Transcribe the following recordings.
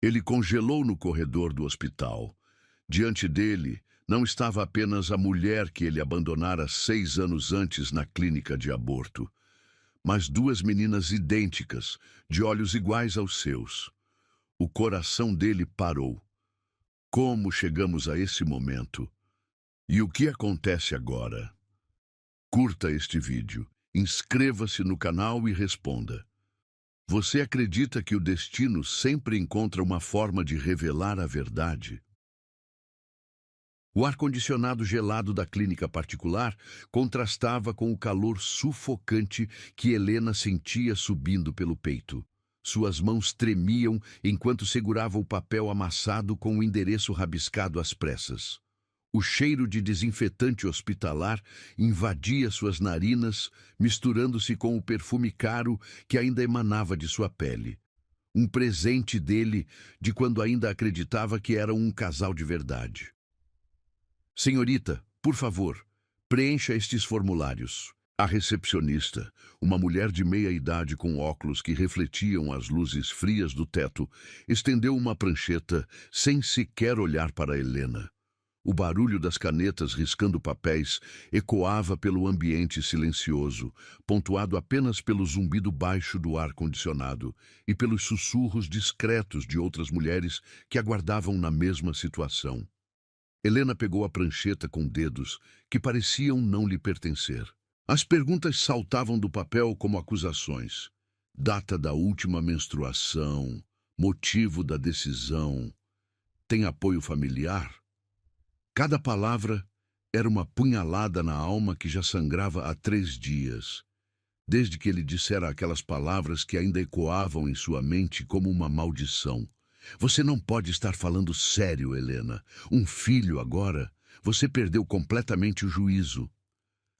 Ele congelou no corredor do hospital. Diante dele, não estava apenas a mulher que ele abandonara 6 anos antes na clínica de aborto, mas duas meninas idênticas, de olhos iguais aos seus. O coração dele parou. Como chegamos a esse momento? E o que acontece agora? Curta este vídeo, inscreva-se no canal e responda. Você acredita que o destino sempre encontra uma forma de revelar a verdade? O ar-condicionado gelado da clínica particular contrastava com o calor sufocante que Helena sentia subindo pelo peito. Suas mãos tremiam enquanto segurava o papel amassado com o endereço rabiscado às pressas. O cheiro de desinfetante hospitalar invadia suas narinas, misturando-se com o perfume caro que ainda emanava de sua pele. Um presente dele de quando ainda acreditava que eram um casal de verdade. Senhorita, por favor, preencha estes formulários. A recepcionista, uma mulher de meia idade com óculos que refletiam as luzes frias do teto, estendeu uma prancheta sem sequer olhar para Helena. O barulho das canetas riscando papéis ecoava pelo ambiente silencioso, pontuado apenas pelo zumbido baixo do ar-condicionado e pelos sussurros discretos de outras mulheres que aguardavam na mesma situação. Helena pegou a prancheta com dedos que pareciam não lhe pertencer. As perguntas saltavam do papel como acusações. Data da última menstruação, motivo da decisão, tem apoio familiar? Cada palavra era uma punhalada na alma que já sangrava há 3 dias, desde que ele dissera aquelas palavras que ainda ecoavam em sua mente como uma maldição. Você não pode estar falando sério, Helena. Um filho agora? Você perdeu completamente o juízo.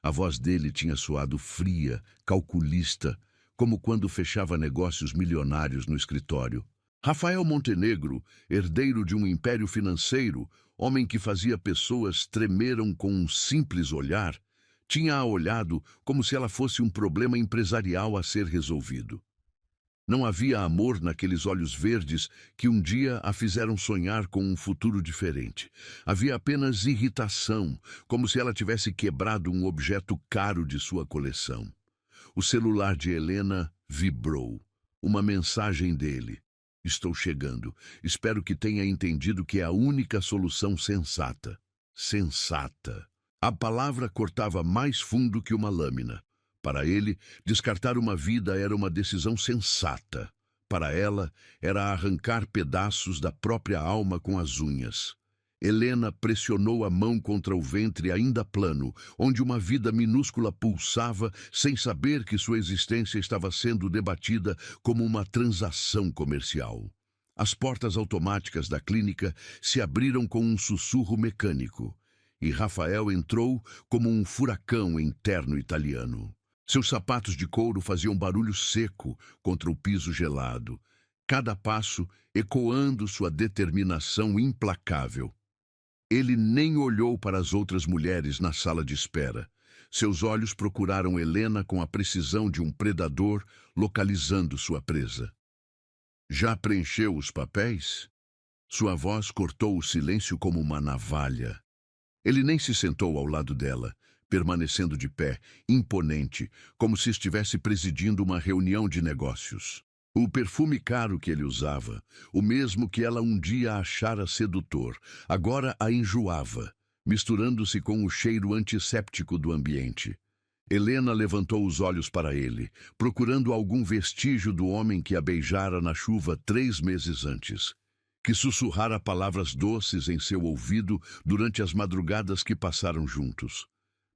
A voz dele tinha soado fria, calculista, como quando fechava negócios milionários no escritório. Rafael Montenegro, herdeiro de um império financeiro, homem que fazia pessoas tremeram com um simples olhar, tinha-a olhado como se ela fosse um problema empresarial a ser resolvido. Não havia amor naqueles olhos verdes que um dia a fizeram sonhar com um futuro diferente. Havia apenas irritação, como se ela tivesse quebrado um objeto caro de sua coleção. O celular de Helena vibrou. Uma mensagem dele. Estou chegando. Espero que tenha entendido que é a única solução sensata. Sensata. A palavra cortava mais fundo que uma lâmina. Para ele, descartar uma vida era uma decisão sensata. Para ela, era arrancar pedaços da própria alma com as unhas. Helena pressionou a mão contra o ventre ainda plano, onde uma vida minúscula pulsava, sem saber que sua existência estava sendo debatida como uma transação comercial. As portas automáticas da clínica se abriram com um sussurro mecânico, e Rafael entrou como um furacão em terno italiano. Seus sapatos de couro faziam barulho seco contra o piso gelado, cada passo ecoando sua determinação implacável. Ele nem olhou para as outras mulheres na sala de espera. Seus olhos procuraram Helena com a precisão de um predador localizando sua presa. Já preencheu os papéis? Sua voz cortou o silêncio como uma navalha. Ele nem se sentou ao lado dela, permanecendo de pé, imponente, como se estivesse presidindo uma reunião de negócios. O perfume caro que ele usava, o mesmo que ela um dia achara sedutor, agora a enjoava, misturando-se com o cheiro antisséptico do ambiente. Helena levantou os olhos para ele, procurando algum vestígio do homem que a beijara na chuva 3 meses antes, que sussurrara palavras doces em seu ouvido durante as madrugadas que passaram juntos.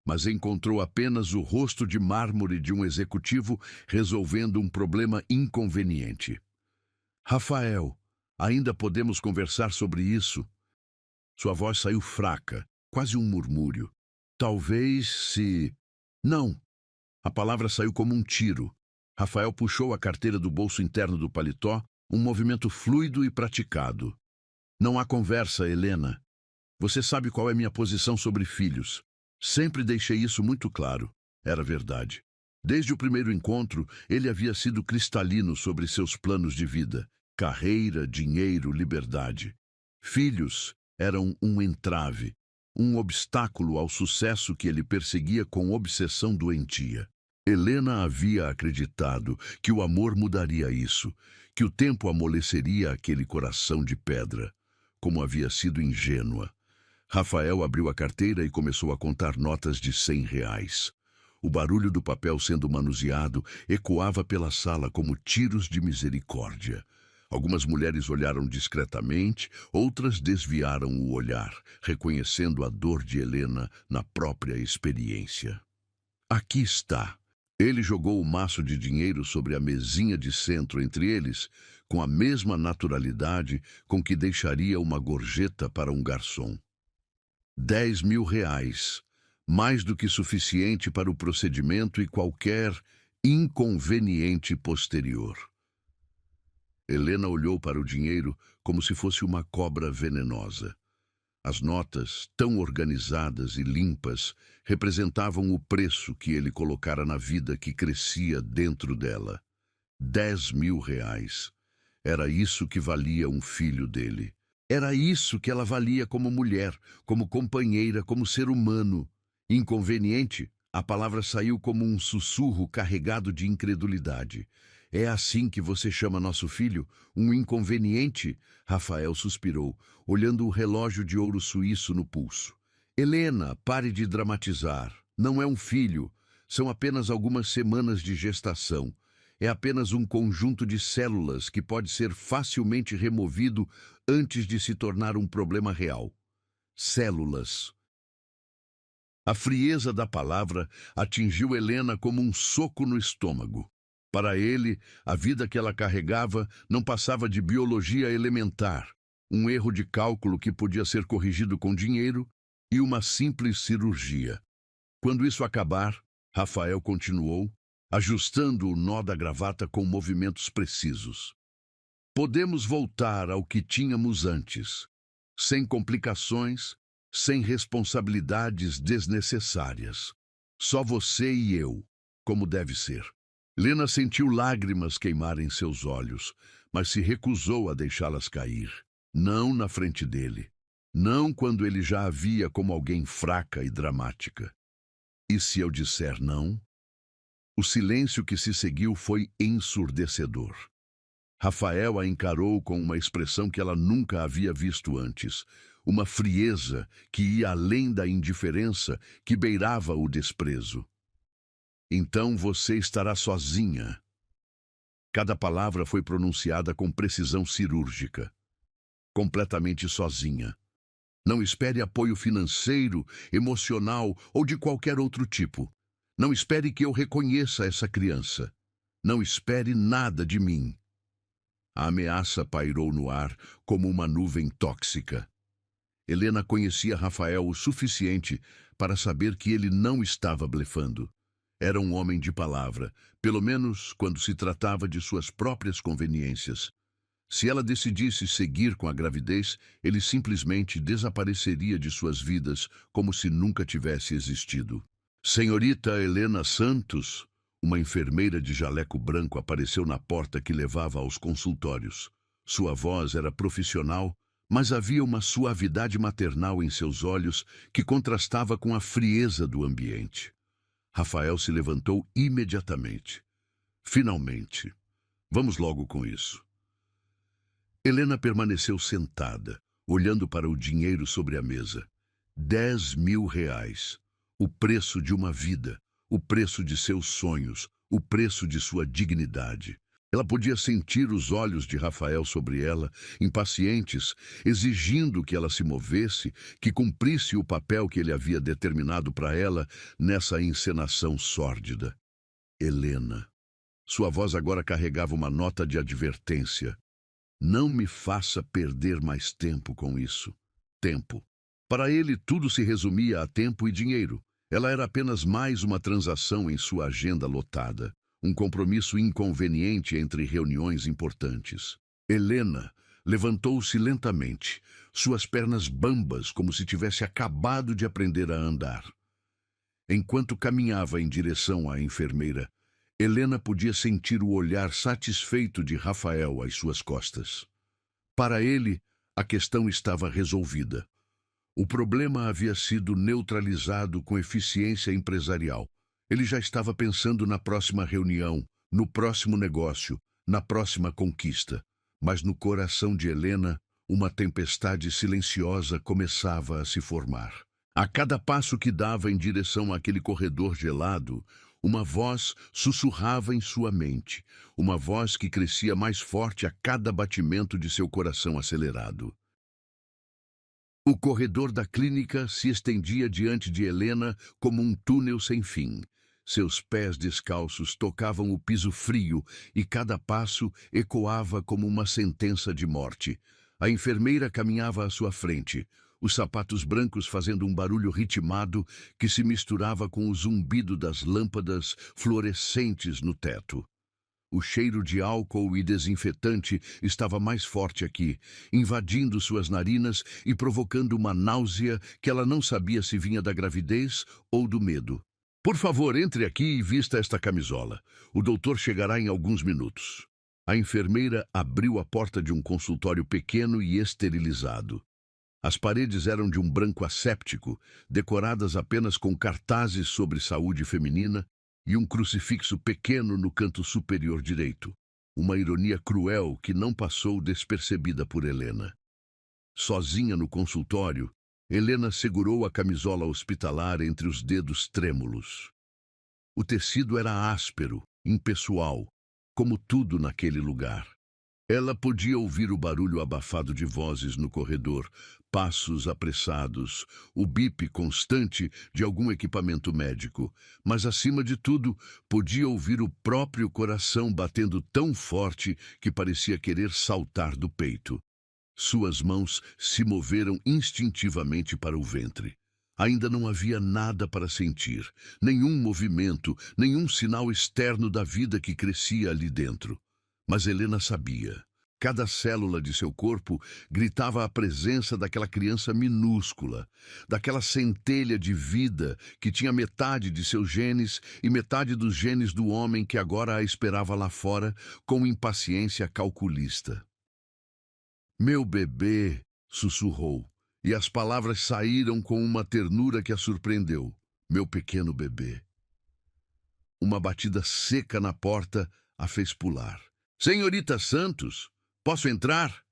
Mas encontrou apenas o rosto de mármore de um executivo resolvendo um problema inconveniente. Rafael, ainda podemos conversar sobre isso? Sua voz saiu fraca, quase um murmúrio. Talvez se... Não! A palavra saiu como um tiro. Rafael puxou a carteira do bolso interno do paletó, um movimento fluido e praticado. Não há conversa, Helena. Você sabe qual é minha posição sobre filhos. Sempre deixei isso muito claro. Era verdade. Desde o primeiro encontro, ele havia sido cristalino sobre seus planos de vida. carreira, dinheiro, liberdade. Filhos eram um entrave, um obstáculo ao sucesso que ele perseguia com obsessão doentia. Helena havia acreditado que o amor mudaria isso, que o tempo amoleceria aquele coração de pedra. Como havia sido ingênua. Rafael abriu a carteira e começou a contar notas de R$ 100. O barulho do papel sendo manuseado ecoava pela sala como tiros de misericórdia. Algumas mulheres olharam discretamente, outras desviaram o olhar, reconhecendo a dor de Helena na própria experiência. Aqui está. Ele jogou o maço de dinheiro sobre a mesinha de centro entre eles, com a mesma naturalidade com que deixaria uma gorjeta para um garçom. R$ 10.000, mais do que suficiente para o procedimento e qualquer inconveniente posterior. Helena olhou para o dinheiro como se fosse uma cobra venenosa. As notas, tão organizadas e limpas, representavam o preço que ele colocara na vida que crescia dentro dela. R$ 10.000. Era isso que valia um filho dele. Era isso que ela valia como mulher, como companheira, como ser humano. Inconveniente, a palavra saiu como um sussurro carregado de incredulidade. É assim que você chama nosso filho? Um inconveniente? Rafael suspirou, olhando o relógio de ouro suíço no pulso. Helena, pare de dramatizar. Não é um filho. São apenas algumas semanas de gestação. É apenas um conjunto de células que pode ser facilmente removido antes de se tornar um problema real. Células. A frieza da palavra atingiu Helena como um soco no estômago. Para ele, a vida que ela carregava não passava de biologia elementar, um erro de cálculo que podia ser corrigido com dinheiro e uma simples cirurgia. Quando isso acabar, Rafael continuou, ajustando o nó da gravata com movimentos precisos. Podemos voltar ao que tínhamos antes, sem complicações, sem responsabilidades desnecessárias. Só você e eu, como deve ser. Helena sentiu lágrimas queimarem seus olhos, mas se recusou a deixá-las cair. Não na frente dele. Não quando ele já a via como alguém fraca e dramática. E se eu disser não? O silêncio que se seguiu foi ensurdecedor. Rafael a encarou com uma expressão que ela nunca havia visto antes, uma frieza que ia além da indiferença, que beirava o desprezo. Então você estará sozinha. Cada palavra foi pronunciada com precisão cirúrgica. Completamente sozinha. Não espere apoio financeiro, emocional ou de qualquer outro tipo. Não espere que eu reconheça essa criança. Não espere nada de mim. A ameaça pairou no ar como uma nuvem tóxica. Helena conhecia Rafael o suficiente para saber que ele não estava blefando. Era um homem de palavra, pelo menos quando se tratava de suas próprias conveniências. Se ela decidisse seguir com a gravidez, ele simplesmente desapareceria de suas vidas como se nunca tivesse existido. Senhorita Helena Santos, uma enfermeira de jaleco branco apareceu na porta que levava aos consultórios. Sua voz era profissional, mas havia uma suavidade maternal em seus olhos que contrastava com a frieza do ambiente. Rafael se levantou imediatamente. Finalmente. Vamos logo com isso. Helena permaneceu sentada, olhando para o dinheiro sobre a mesa. R$ 10.000. O preço de uma vida, o preço de seus sonhos, o preço de sua dignidade. Ela podia sentir os olhos de Rafael sobre ela, impacientes, exigindo que ela se movesse, que cumprisse o papel que ele havia determinado para ela nessa encenação sórdida. Helena. Sua voz agora carregava uma nota de advertência. Não me faça perder mais tempo com isso. Tempo. Para ele, tudo se resumia a tempo e dinheiro. Ela era apenas mais uma transação em sua agenda lotada. Um compromisso inconveniente entre reuniões importantes. Helena levantou-se lentamente, suas pernas bambas como se tivesse acabado de aprender a andar. Enquanto caminhava em direção à enfermeira, Helena podia sentir o olhar satisfeito de Rafael às suas costas. Para ele, a questão estava resolvida. O problema havia sido neutralizado com eficiência empresarial. Ele já estava pensando na próxima reunião, no próximo negócio, na próxima conquista. Mas no coração de Helena, uma tempestade silenciosa começava a se formar. A cada passo que dava em direção àquele corredor gelado, uma voz sussurrava em sua mente, uma voz que crescia mais forte a cada batimento de seu coração acelerado. O corredor da clínica se estendia diante de Helena como um túnel sem fim. Seus pés descalços tocavam o piso frio e cada passo ecoava como uma sentença de morte. A enfermeira caminhava à sua frente, os sapatos brancos fazendo um barulho ritmado que se misturava com o zumbido das lâmpadas fluorescentes no teto. O cheiro de álcool e desinfetante estava mais forte aqui, invadindo suas narinas e provocando uma náusea que ela não sabia se vinha da gravidez ou do medo. Por favor, entre aqui e vista esta camisola. O doutor chegará em alguns minutos. A enfermeira abriu a porta de um consultório pequeno e esterilizado. As paredes eram de um branco asséptico, decoradas apenas com cartazes sobre saúde feminina e um crucifixo pequeno no canto superior direito. Uma ironia cruel que não passou despercebida por Helena. Sozinha no consultório, Helena segurou a camisola hospitalar entre os dedos trêmulos. O tecido era áspero, impessoal, como tudo naquele lugar. Ela podia ouvir o barulho abafado de vozes no corredor, passos apressados, o bip constante de algum equipamento médico, mas, acima de tudo, podia ouvir o próprio coração batendo tão forte que parecia querer saltar do peito. Suas mãos se moveram instintivamente para o ventre. Ainda não havia nada para sentir, nenhum movimento, nenhum sinal externo da vida que crescia ali dentro. Mas Helena sabia. Cada célula de seu corpo gritava a presença daquela criança minúscula, daquela centelha de vida que tinha metade de seus genes e metade dos genes do homem que agora a esperava lá fora com impaciência calculista. Meu bebê, sussurrou, e as palavras saíram com uma ternura que a surpreendeu. Meu pequeno bebê. Uma batida seca na porta a fez pular. Senhorita Santos, posso entrar?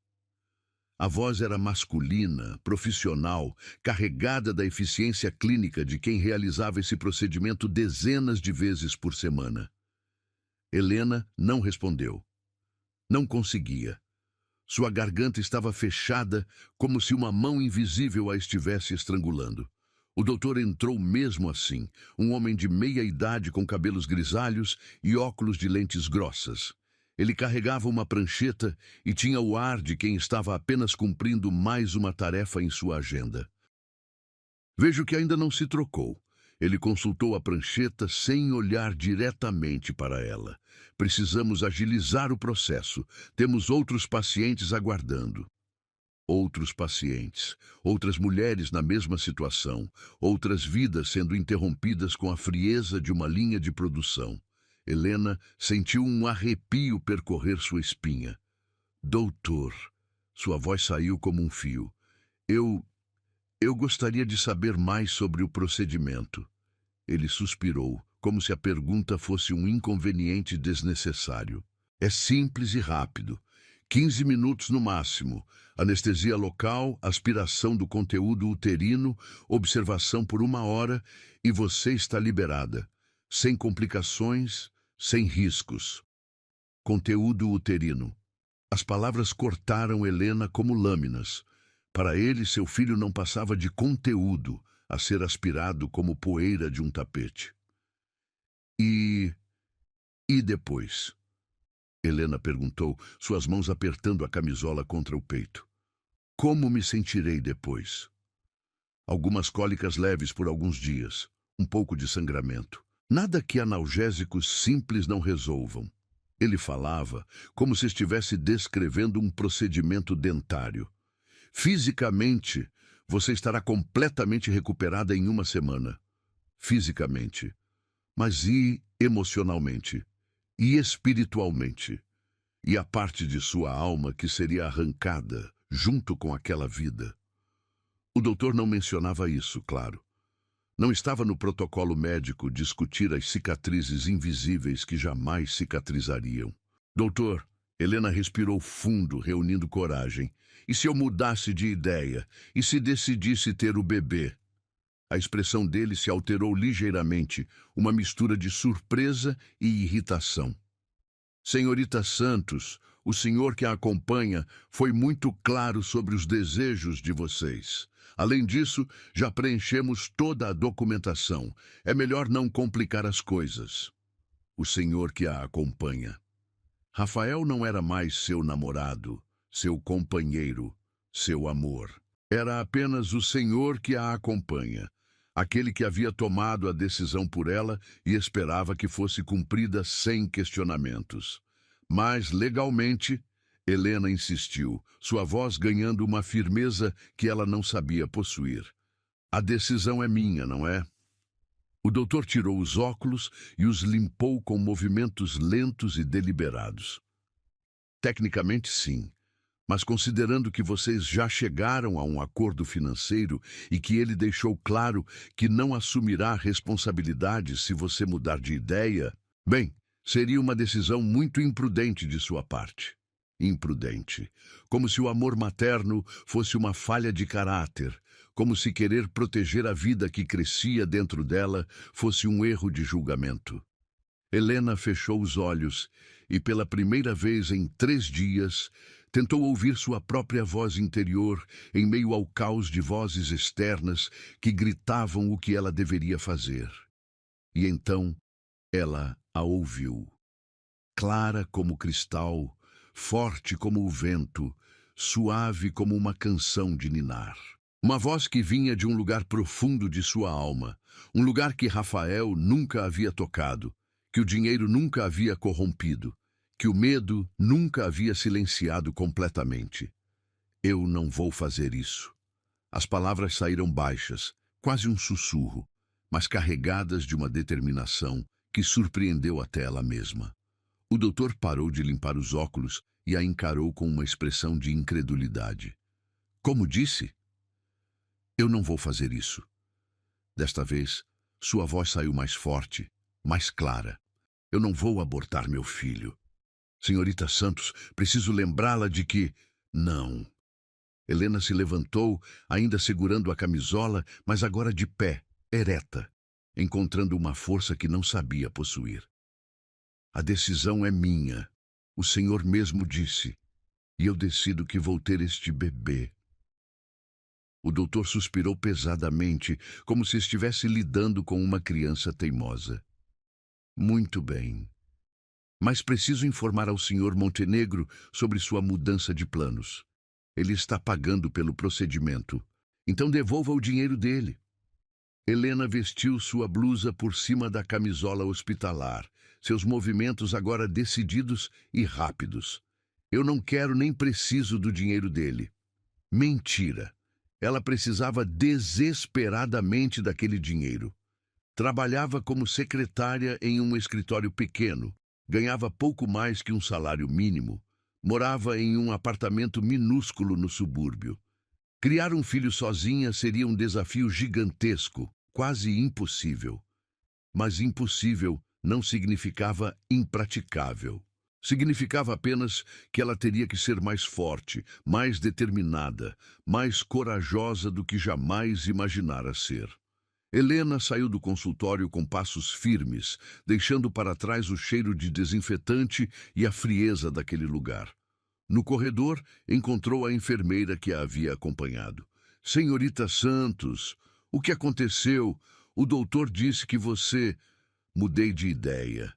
A voz era masculina, profissional, carregada da eficiência clínica de quem realizava esse procedimento dezenas de vezes por semana. Helena não respondeu. Não conseguia. Sua garganta estava fechada, como se uma mão invisível a estivesse estrangulando. O doutor entrou mesmo assim, um homem de meia idade com cabelos grisalhos e óculos de lentes grossas. Ele carregava uma prancheta e tinha o ar de quem estava apenas cumprindo mais uma tarefa em sua agenda. Vejo que ainda não se trocou. Ele consultou a prancheta sem olhar diretamente para ela. Precisamos agilizar o processo. Temos outros pacientes aguardando. Outros pacientes, outras mulheres na mesma situação, outras vidas sendo interrompidas com a frieza de uma linha de produção. Helena sentiu um arrepio percorrer sua espinha. Doutor, sua voz saiu como um fio. Eu gostaria de saber mais sobre o procedimento. Ele suspirou, como se a pergunta fosse um inconveniente desnecessário. É simples e rápido. 15 minutos no máximo. Anestesia local, aspiração do conteúdo uterino, observação por 1 hora e você está liberada. Sem complicações, sem riscos. Conteúdo uterino. As palavras cortaram Helena como lâminas. Para ele, seu filho não passava de conteúdo a ser aspirado como poeira de um tapete. E depois? Helena perguntou, suas mãos apertando a camisola contra o peito. Como me sentirei depois? Algumas cólicas leves por alguns dias, um pouco de sangramento. Nada que analgésicos simples não resolvam. Ele falava como se estivesse descrevendo um procedimento dentário. Fisicamente, você estará completamente recuperada em 1 semana. Fisicamente. Mas e emocionalmente? e espiritualmente, e a parte de sua alma que seria arrancada junto com aquela vida. O doutor não mencionava isso, claro. Não estava no protocolo médico discutir as cicatrizes invisíveis que jamais cicatrizariam. Doutor, Helena respirou fundo, reunindo coragem. E se eu mudasse de ideia? E se decidisse ter o bebê? A expressão dele se alterou ligeiramente, uma mistura de surpresa e irritação. Senhorita Santos, o senhor que a acompanha foi muito claro sobre os desejos de vocês. Além disso, já preenchemos toda a documentação. É melhor não complicar as coisas. O senhor que a acompanha. Rafael não era mais seu namorado, seu companheiro, seu amor. Era apenas o senhor que a acompanha. Aquele que havia tomado a decisão por ela e esperava que fosse cumprida sem questionamentos. Mas, legalmente, Helena insistiu, sua voz ganhando uma firmeza que ela não sabia possuir. A decisão é minha, não é? O doutor tirou os óculos e os limpou com movimentos lentos e deliberados. Tecnicamente, sim. Mas considerando que vocês já chegaram a um acordo financeiro e que ele deixou claro que não assumirá responsabilidade se você mudar de ideia, bem, seria uma decisão muito imprudente de sua parte. Imprudente. Como se o amor materno fosse uma falha de caráter, como se querer proteger a vida que crescia dentro dela fosse um erro de julgamento. Helena fechou os olhos e, pela primeira vez em 3 dias, tentou ouvir sua própria voz interior em meio ao caos de vozes externas que gritavam o que ela deveria fazer. E então ela a ouviu. Clara como cristal, forte como o vento, suave como uma canção de ninar. Uma voz que vinha de um lugar profundo de sua alma, um lugar que Rafael nunca havia tocado, que o dinheiro nunca havia corrompido, que o medo nunca havia silenciado completamente. Eu não vou fazer isso. As palavras saíram baixas, quase um sussurro, mas carregadas de uma determinação que surpreendeu até ela mesma. O doutor parou de limpar os óculos e a encarou com uma expressão de incredulidade. Como disse? Eu não vou fazer isso. Desta vez, sua voz saiu mais forte, mais clara. Eu não vou abortar meu filho. Senhorita Santos, preciso lembrá-la de que... Não. Helena se levantou, ainda segurando a camisola, mas agora de pé, ereta, encontrando uma força que não sabia possuir. A decisão é minha. O senhor mesmo disse. E eu decido que vou ter este bebê. O doutor suspirou pesadamente, como se estivesse lidando com uma criança teimosa. Muito bem. Mas preciso informar ao senhor Montenegro sobre sua mudança de planos. Ele está pagando pelo procedimento. Então devolva o dinheiro dele. Helena vestiu sua blusa por cima da camisola hospitalar, seus movimentos agora decididos e rápidos. Eu não quero nem preciso do dinheiro dele. Mentira. Ela precisava desesperadamente daquele dinheiro. Trabalhava como secretária em um escritório pequeno. Ganhava pouco mais que um salário mínimo. Morava em um apartamento minúsculo no subúrbio. Criar um filho sozinha seria um desafio gigantesco, quase impossível. Mas impossível não significava impraticável. Significava apenas que ela teria que ser mais forte, mais determinada, mais corajosa do que jamais imaginara ser. Helena saiu do consultório com passos firmes, deixando para trás o cheiro de desinfetante e a frieza daquele lugar. No corredor, encontrou a enfermeira que a havia acompanhado. Senhorita Santos, o que aconteceu? O doutor disse que você... Mudei de ideia.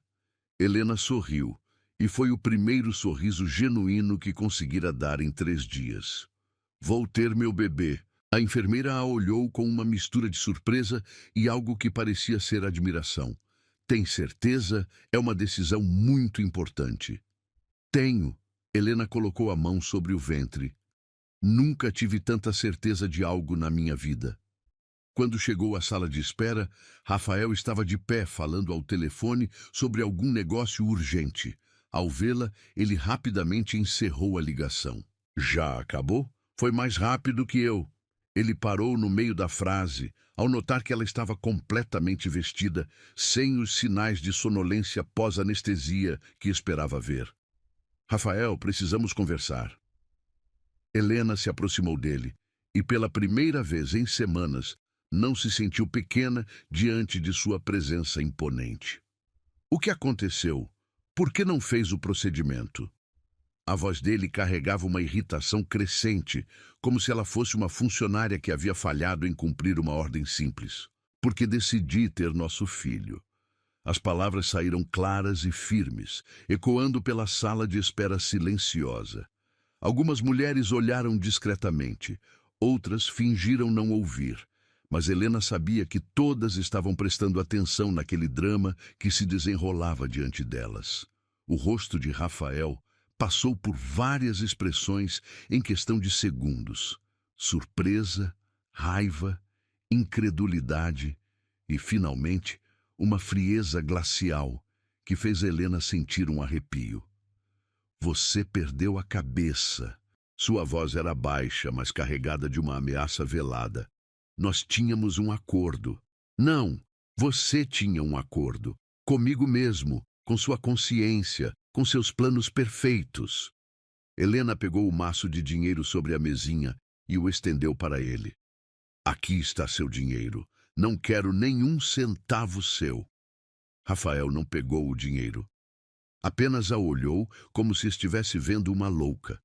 Helena sorriu, e foi o primeiro sorriso genuíno que conseguira dar em 3 dias. Vou ter meu bebê. A enfermeira a olhou com uma mistura de surpresa e algo que parecia ser admiração. Tem certeza? É uma decisão muito importante. Tenho. Helena colocou a mão sobre o ventre. Nunca tive tanta certeza de algo na minha vida. Quando chegou à sala de espera, Rafael estava de pé falando ao telefone sobre algum negócio urgente. Ao vê-la, ele rapidamente encerrou a ligação. Já acabou? Foi mais rápido que eu. Ele parou no meio da frase, ao notar que ela estava completamente vestida, sem os sinais de sonolência pós-anestesia que esperava ver. Rafael, precisamos conversar. Helena se aproximou dele e, pela primeira vez em semanas, não se sentiu pequena diante de sua presença imponente. O que aconteceu? Por que não fez o procedimento? A voz dele carregava uma irritação crescente, como se ela fosse uma funcionária que havia falhado em cumprir uma ordem simples. Porque decidi ter nosso filho. As palavras saíram claras e firmes, ecoando pela sala de espera silenciosa. Algumas mulheres olharam discretamente, outras fingiram não ouvir, mas Helena sabia que todas estavam prestando atenção naquele drama que se desenrolava diante delas. O rosto de Rafael passou por várias expressões em questão de segundos: surpresa, raiva, incredulidade e, finalmente, uma frieza glacial que fez Helena sentir um arrepio. Você perdeu a cabeça. Sua voz era baixa, mas carregada de uma ameaça velada. Nós tínhamos um acordo. Não, você tinha um acordo. Comigo mesmo, com sua consciência, com seus planos perfeitos. Helena pegou o maço de dinheiro sobre a mesinha e o estendeu para ele. Aqui está seu dinheiro. Não quero nenhum centavo seu. Rafael não pegou o dinheiro. Apenas a olhou como se estivesse vendo uma louca.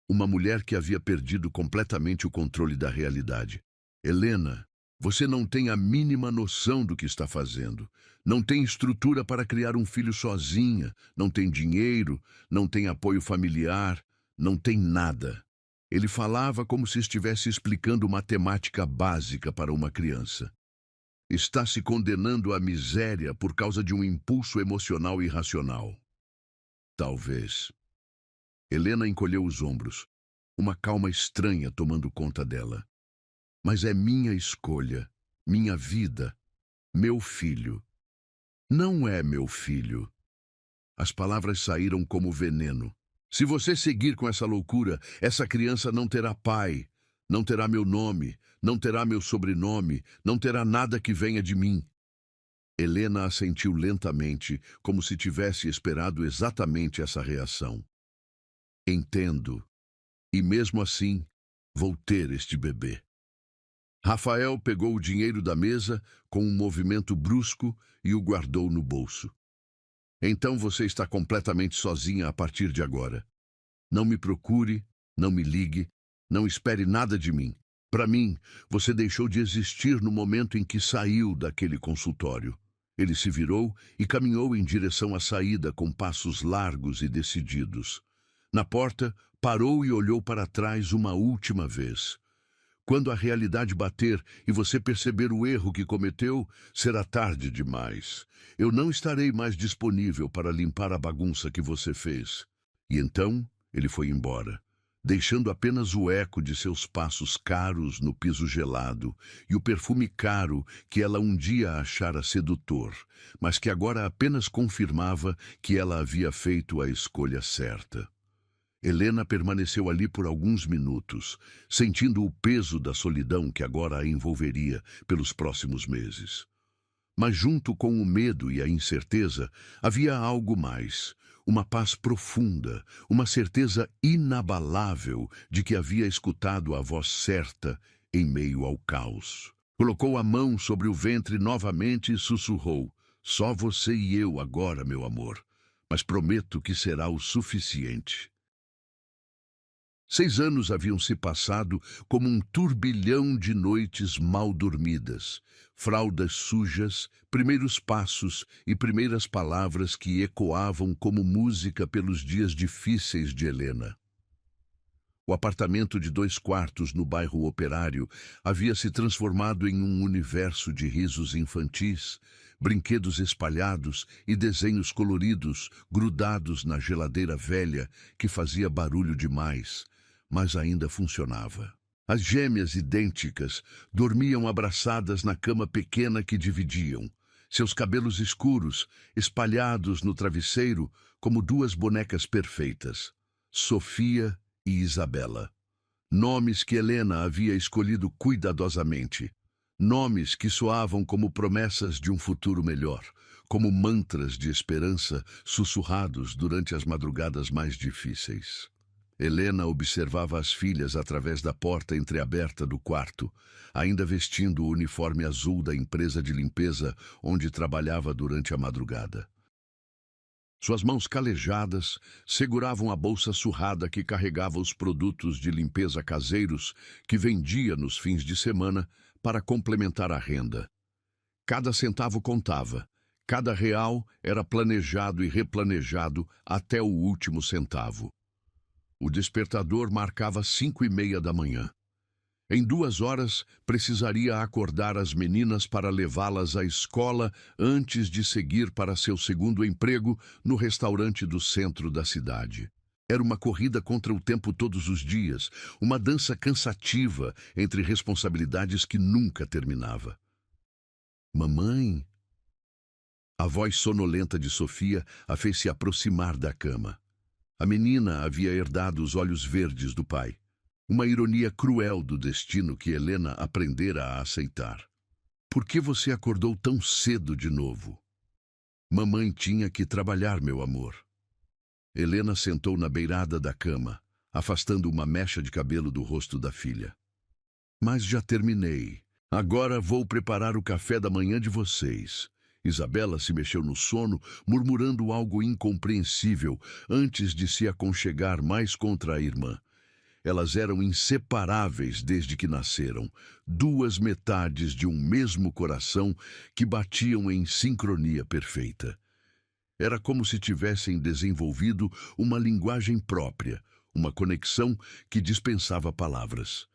Uma mulher que havia perdido completamente o controle da realidade. Helena, você não tem a mínima noção do que está fazendo. Não tem estrutura para criar um filho sozinha, não tem dinheiro, não tem apoio familiar, não tem nada. Ele falava como se estivesse explicando matemática básica para uma criança. Está se condenando à miséria por causa de um impulso emocional irracional. Talvez. Helena encolheu os ombros, uma calma estranha tomando conta dela. Mas é minha escolha, minha vida, meu filho. Não é meu filho. As palavras saíram como veneno. Se você seguir com essa loucura, essa criança não terá pai, não terá meu nome, não terá meu sobrenome, não terá nada que venha de mim. Helena assentiu lentamente, como se tivesse esperado exatamente essa reação. Entendo. E mesmo assim, vou ter este bebê. Rafael pegou o dinheiro da mesa com um movimento brusco e o guardou no bolso. Então você está completamente sozinha a partir de agora. Não me procure, não me ligue, não espere nada de mim. Para mim, você deixou de existir no momento em que saiu daquele consultório. Ele se virou e caminhou em direção à saída com passos largos e decididos. Na porta, parou e olhou para trás uma última vez. Quando a realidade bater e você perceber o erro que cometeu, será tarde demais. Eu não estarei mais disponível para limpar a bagunça que você fez. E então ele foi embora, deixando apenas o eco de seus passos caros no piso gelado e o perfume caro que ela um dia achara sedutor, mas que agora apenas confirmava que ela havia feito a escolha certa. Helena permaneceu ali por alguns minutos, sentindo o peso da solidão que agora a envolveria pelos próximos meses. Mas junto com o medo e a incerteza, havia algo mais, uma paz profunda, uma certeza inabalável de que havia escutado a voz certa em meio ao caos. Colocou a mão sobre o ventre novamente e sussurrou: "Só você e eu agora, meu amor, mas prometo que será o suficiente." 6 anos haviam se passado como um turbilhão de noites mal dormidas, fraldas sujas, primeiros passos e primeiras palavras que ecoavam como música pelos dias difíceis de Helena. O apartamento de 2 quartos no bairro Operário havia se transformado em um universo de risos infantis, brinquedos espalhados e desenhos coloridos grudados na geladeira velha que fazia barulho demais, mas ainda funcionava. As gêmeas idênticas dormiam abraçadas na cama pequena que dividiam, seus cabelos escuros espalhados no travesseiro como duas bonecas perfeitas, Sofia e Isabela. Nomes que Helena havia escolhido cuidadosamente. Nomes que soavam como promessas de um futuro melhor, como mantras de esperança sussurrados durante as madrugadas mais difíceis. Helena observava as filhas através da porta entreaberta do quarto, ainda vestindo o uniforme azul da empresa de limpeza onde trabalhava durante a madrugada. Suas mãos calejadas seguravam a bolsa surrada que carregava os produtos de limpeza caseiros que vendia nos fins de semana para complementar a renda. Cada centavo contava, cada real era planejado e replanejado até o último centavo. O despertador marcava 5:30 da manhã. Em 2 horas, precisaria acordar as meninas para levá-las à escola antes de seguir para seu segundo emprego no restaurante do centro da cidade. Era uma corrida contra o tempo todos os dias, uma dança cansativa entre responsabilidades que nunca terminava. Mamãe? A voz sonolenta de Sofia a fez se aproximar da cama. A menina havia herdado os olhos verdes do pai. Uma ironia cruel do destino que Helena aprendera a aceitar. Por que você acordou tão cedo de novo? Mamãe tinha que trabalhar, meu amor. Helena sentou na beirada da cama, afastando uma mecha de cabelo do rosto da filha. Mas já terminei. Agora vou preparar o café da manhã de vocês. Isabela se mexeu no sono, murmurando algo incompreensível, antes de se aconchegar mais contra a irmã. Elas eram inseparáveis desde que nasceram, duas metades de um mesmo coração que batiam em sincronia perfeita. Era como se tivessem desenvolvido uma linguagem própria, uma conexão que dispensava palavras.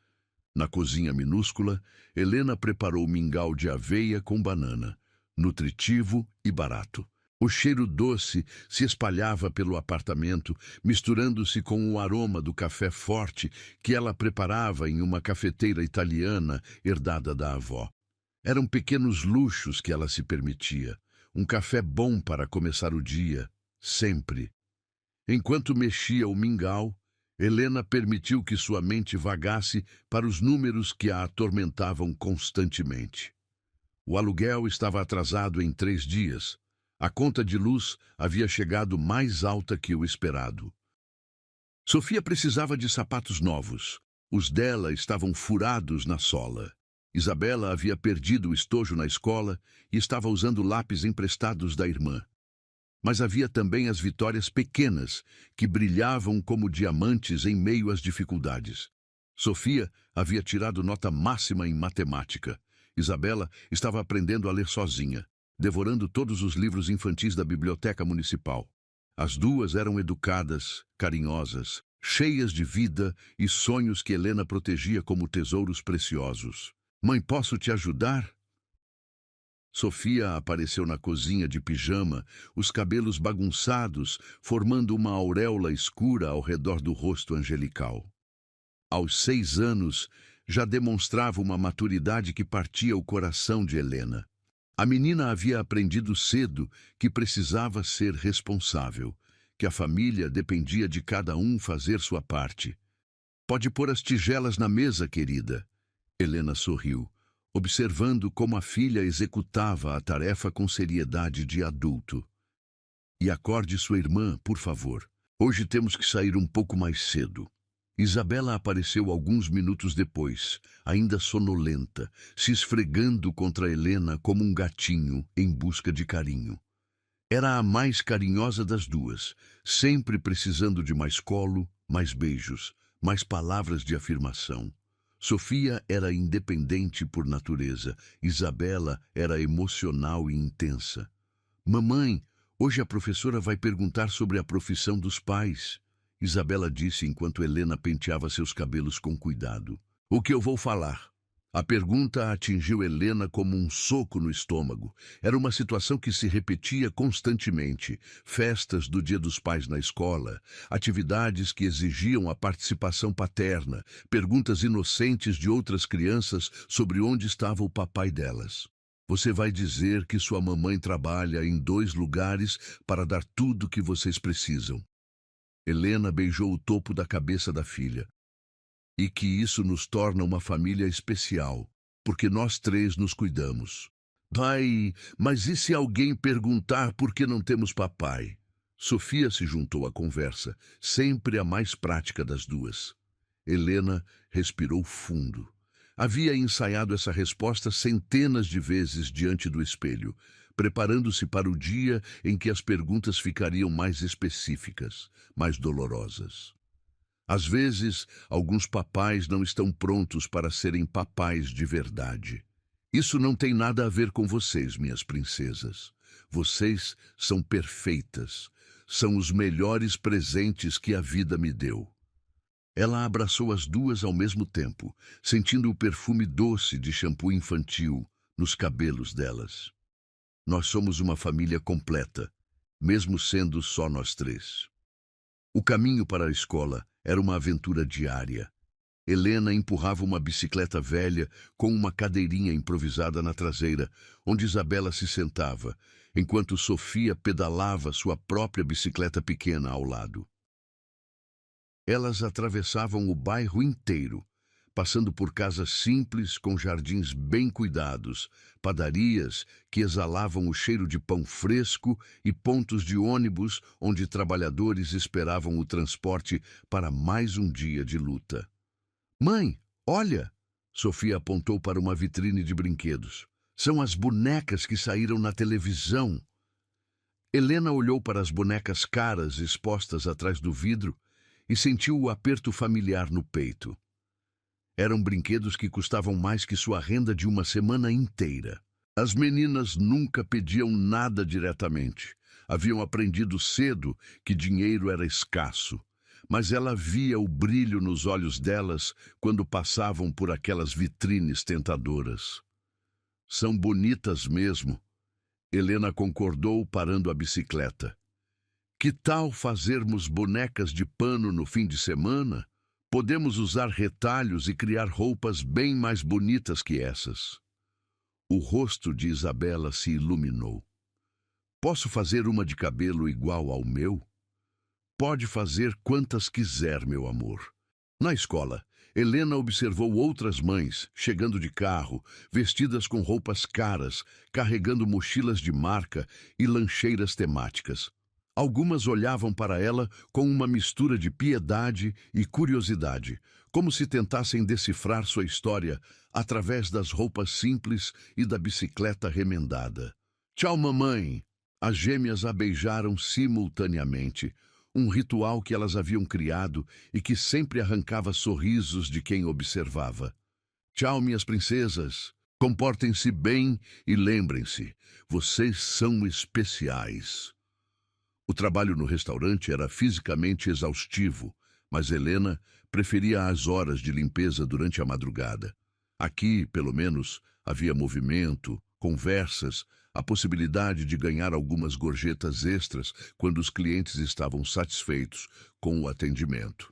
Na cozinha minúscula, Helena preparou mingau de aveia com banana, nutritivo e barato. O cheiro doce se espalhava pelo apartamento, misturando-se com o aroma do café forte que ela preparava em uma cafeteira italiana herdada da avó. Eram pequenos luxos que ela se permitia. Um café bom para começar o dia, sempre. Enquanto mexia o mingau, Helena permitiu que sua mente vagasse para os números que a atormentavam constantemente. O aluguel estava atrasado em 3 dias. A conta de luz havia chegado mais alta que o esperado. Sofia precisava de sapatos novos. Os dela estavam furados na sola. Isabela havia perdido o estojo na escola e estava usando lápis emprestados da irmã. Mas havia também as vitórias pequenas, que brilhavam como diamantes em meio às dificuldades. Sofia havia tirado nota máxima em matemática. Isabela estava aprendendo a ler sozinha, devorando todos os livros infantis da biblioteca municipal. As duas eram educadas, carinhosas, cheias de vida e sonhos que Helena protegia como tesouros preciosos. Mãe, posso te ajudar? Sofia apareceu na cozinha de pijama, os cabelos bagunçados, formando uma auréola escura ao redor do rosto angelical. Aos 6 anos, já demonstrava uma maturidade que partia o coração de Helena. A menina havia aprendido cedo que precisava ser responsável, que a família dependia de cada um fazer sua parte. Pode pôr as tigelas na mesa, querida. Helena sorriu, observando como a filha executava a tarefa com seriedade de adulto. E acorde sua irmã, por favor. Hoje temos que sair um pouco mais cedo. Isabela apareceu alguns minutos depois, ainda sonolenta, se esfregando contra Helena como um gatinho em busca de carinho. Era a mais carinhosa das duas, sempre precisando de mais colo, mais beijos, mais palavras de afirmação. Sofia era independente por natureza, Isabela era emocional e intensa. Mamãe, hoje a professora vai perguntar sobre a profissão dos pais. Isabela disse enquanto Helena penteava seus cabelos com cuidado. O que eu vou falar? A pergunta atingiu Helena como um soco no estômago. Era uma situação que se repetia constantemente. Festas do Dia dos Pais na escola, atividades que exigiam a participação paterna, perguntas inocentes de outras crianças sobre onde estava o papai delas. Você vai dizer que sua mamãe trabalha em 2 lugares para dar tudo o que vocês precisam. Helena beijou o topo da cabeça da filha. E que isso nos torna uma família especial, porque nós 3 nos cuidamos. Pai, mas e se alguém perguntar por que não temos papai? Sofia se juntou à conversa, sempre a mais prática das duas. Helena respirou fundo. Havia ensaiado essa resposta centenas de vezes diante do espelho, preparando-se para o dia em que as perguntas ficariam mais específicas, mais dolorosas. Às vezes, alguns papais não estão prontos para serem papais de verdade. Isso não tem nada a ver com vocês, minhas princesas. Vocês são perfeitas. São os melhores presentes que a vida me deu. Ela abraçou as duas ao mesmo tempo, sentindo o perfume doce de shampoo infantil nos cabelos delas. Nós somos uma família completa, mesmo sendo só nós 3. O caminho para a escola era uma aventura diária. Helena empurrava uma bicicleta velha com uma cadeirinha improvisada na traseira, onde Isabela se sentava, enquanto Sofia pedalava sua própria bicicleta pequena ao lado. Elas atravessavam o bairro inteiro, passando por casas simples com jardins bem cuidados, padarias que exalavam o cheiro de pão fresco e pontos de ônibus onde trabalhadores esperavam o transporte para mais um dia de luta. Mãe, olha! Sofia apontou para uma vitrine de brinquedos. São as bonecas que saíram na televisão. Helena olhou para as bonecas caras expostas atrás do vidro e sentiu o aperto familiar no peito. Eram brinquedos que custavam mais que sua renda de uma semana inteira. As meninas nunca pediam nada diretamente. Haviam aprendido cedo que dinheiro era escasso. Mas ela via o brilho nos olhos delas quando passavam por aquelas vitrines tentadoras. São bonitas mesmo. Helena concordou, parando a bicicleta. Que tal fazermos bonecas de pano no fim de semana? Podemos usar retalhos e criar roupas bem mais bonitas que essas. O rosto de Isabela se iluminou. Posso fazer uma de cabelo igual ao meu? Pode fazer quantas quiser, meu amor. Na escola, Helena observou outras mães chegando de carro, vestidas com roupas caras, carregando mochilas de marca e lancheiras temáticas. Algumas olhavam para ela com uma mistura de piedade e curiosidade, como se tentassem decifrar sua história através das roupas simples e da bicicleta remendada. Tchau, mamãe! As gêmeas a beijaram simultaneamente, um ritual que elas haviam criado e que sempre arrancava sorrisos de quem observava. Tchau, minhas princesas! Comportem-se bem e lembrem-se, vocês são especiais. O trabalho no restaurante era fisicamente exaustivo, mas Helena preferia as horas de limpeza durante a madrugada. Aqui, pelo menos, havia movimento, conversas, a possibilidade de ganhar algumas gorjetas extras quando os clientes estavam satisfeitos com o atendimento.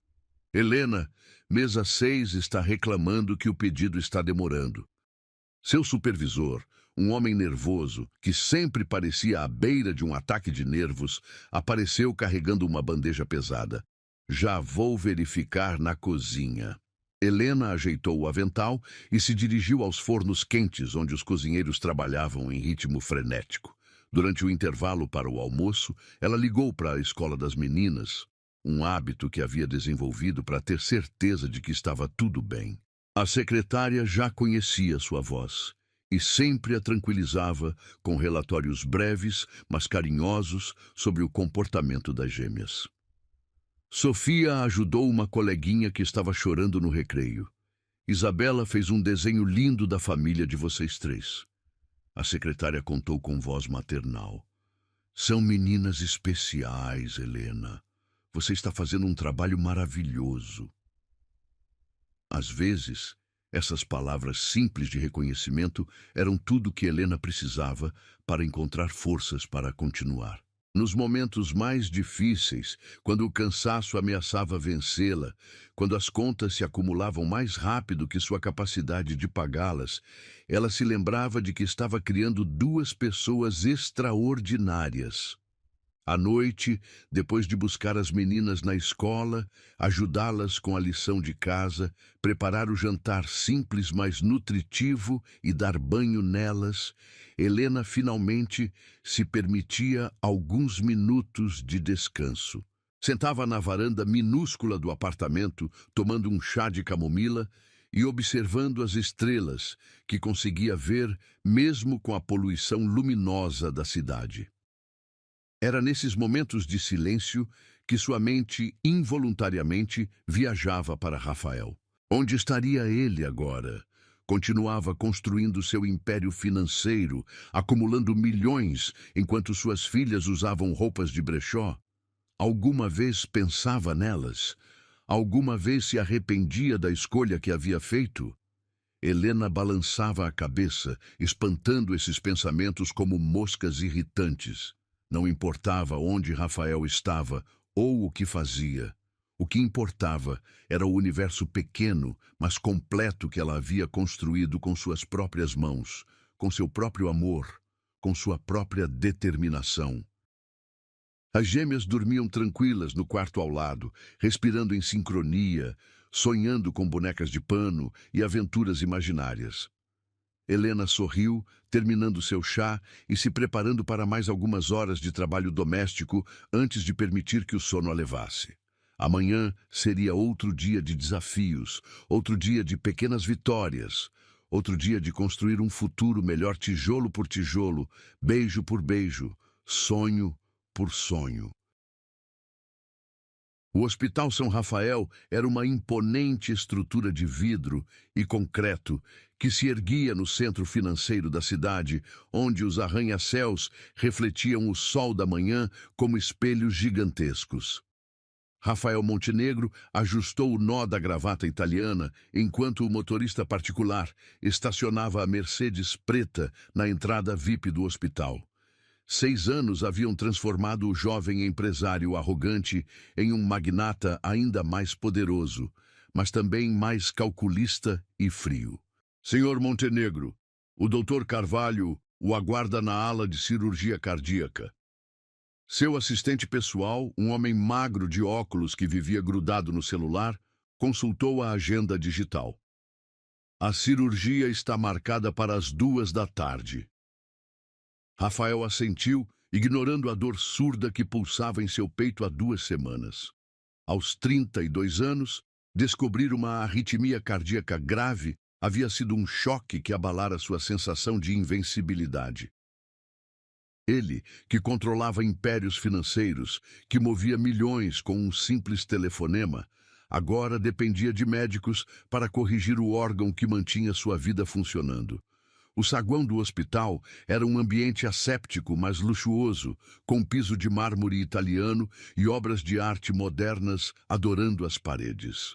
Helena, mesa 6, está reclamando que o pedido está demorando. Seu supervisor, um homem nervoso, que sempre parecia à beira de um ataque de nervos, apareceu carregando uma bandeja pesada. Já vou verificar na cozinha. Helena ajeitou o avental e se dirigiu aos fornos quentes, onde os cozinheiros trabalhavam em ritmo frenético. Durante o intervalo para o almoço, ela ligou para a escola das meninas, um hábito que havia desenvolvido para ter certeza de que estava tudo bem. A secretária já conhecia sua voz e sempre a tranquilizava com relatórios breves, mas carinhosos sobre o comportamento das gêmeas. Sofia ajudou uma coleguinha que estava chorando no recreio. Isabela fez um desenho lindo da família de vocês 3. A secretária contou com voz maternal. São meninas especiais, Helena. Você está fazendo um trabalho maravilhoso. Às vezes, Essas palavras simples de reconhecimento eram tudo que Helena precisava para encontrar forças para continuar. Nos momentos mais difíceis, quando o cansaço ameaçava vencê-la, quando as contas se acumulavam mais rápido que sua capacidade de pagá-las, ela se lembrava de que estava criando duas pessoas extraordinárias. À noite, depois de buscar as meninas na escola, ajudá-las com a lição de casa, preparar o jantar simples mas nutritivo e dar banho nelas, Helena finalmente se permitia alguns minutos de descanso. Sentava na varanda minúscula do apartamento, tomando um chá de camomila e observando as estrelas que conseguia ver mesmo com a poluição luminosa da cidade. Era nesses momentos de silêncio que sua mente involuntariamente viajava para Rafael. Onde estaria ele agora? Continuava construindo seu império financeiro, acumulando milhões enquanto suas filhas usavam roupas de brechó? Alguma vez pensava nelas? Alguma vez se arrependia da escolha que havia feito? Helena balançava a cabeça, espantando esses pensamentos como moscas irritantes. Não importava onde Rafael estava ou o que fazia. O que importava era o universo pequeno, mas completo que ela havia construído com suas próprias mãos, com seu próprio amor, com sua própria determinação. As gêmeas dormiam tranquilas no quarto ao lado, respirando em sincronia, sonhando com bonecas de pano e aventuras imaginárias. Helena sorriu, terminando seu chá e se preparando para mais algumas horas de trabalho doméstico antes de permitir que o sono a levasse. Amanhã seria outro dia de desafios, outro dia de pequenas vitórias, outro dia de construir um futuro melhor tijolo por tijolo, beijo por beijo, sonho por sonho. O Hospital São Rafael era uma imponente estrutura de vidro e concreto que se erguia no centro financeiro da cidade, onde os arranha-céus refletiam o sol da manhã como espelhos gigantescos. Rafael Montenegro ajustou o nó da gravata italiana enquanto o motorista particular estacionava a Mercedes preta na entrada VIP do hospital. 6 anos haviam transformado o jovem empresário arrogante em um magnata ainda mais poderoso, mas também mais calculista e frio. Senhor Montenegro, o Dr. Carvalho o aguarda na ala de cirurgia cardíaca. Seu assistente pessoal, um homem magro de óculos que vivia grudado no celular, consultou a agenda digital. A cirurgia está marcada para as 2 da tarde. Rafael assentiu, ignorando a dor surda que pulsava em seu peito há 2 semanas. Aos 32 anos, descobrir uma arritmia cardíaca grave havia sido um choque que abalara sua sensação de invencibilidade. Ele, que controlava impérios financeiros, que movia milhões com um simples telefonema, agora dependia de médicos para corrigir o órgão que mantinha sua vida funcionando. O saguão do hospital era um ambiente asséptico, mas luxuoso, com piso de mármore italiano e obras de arte modernas adorando as paredes.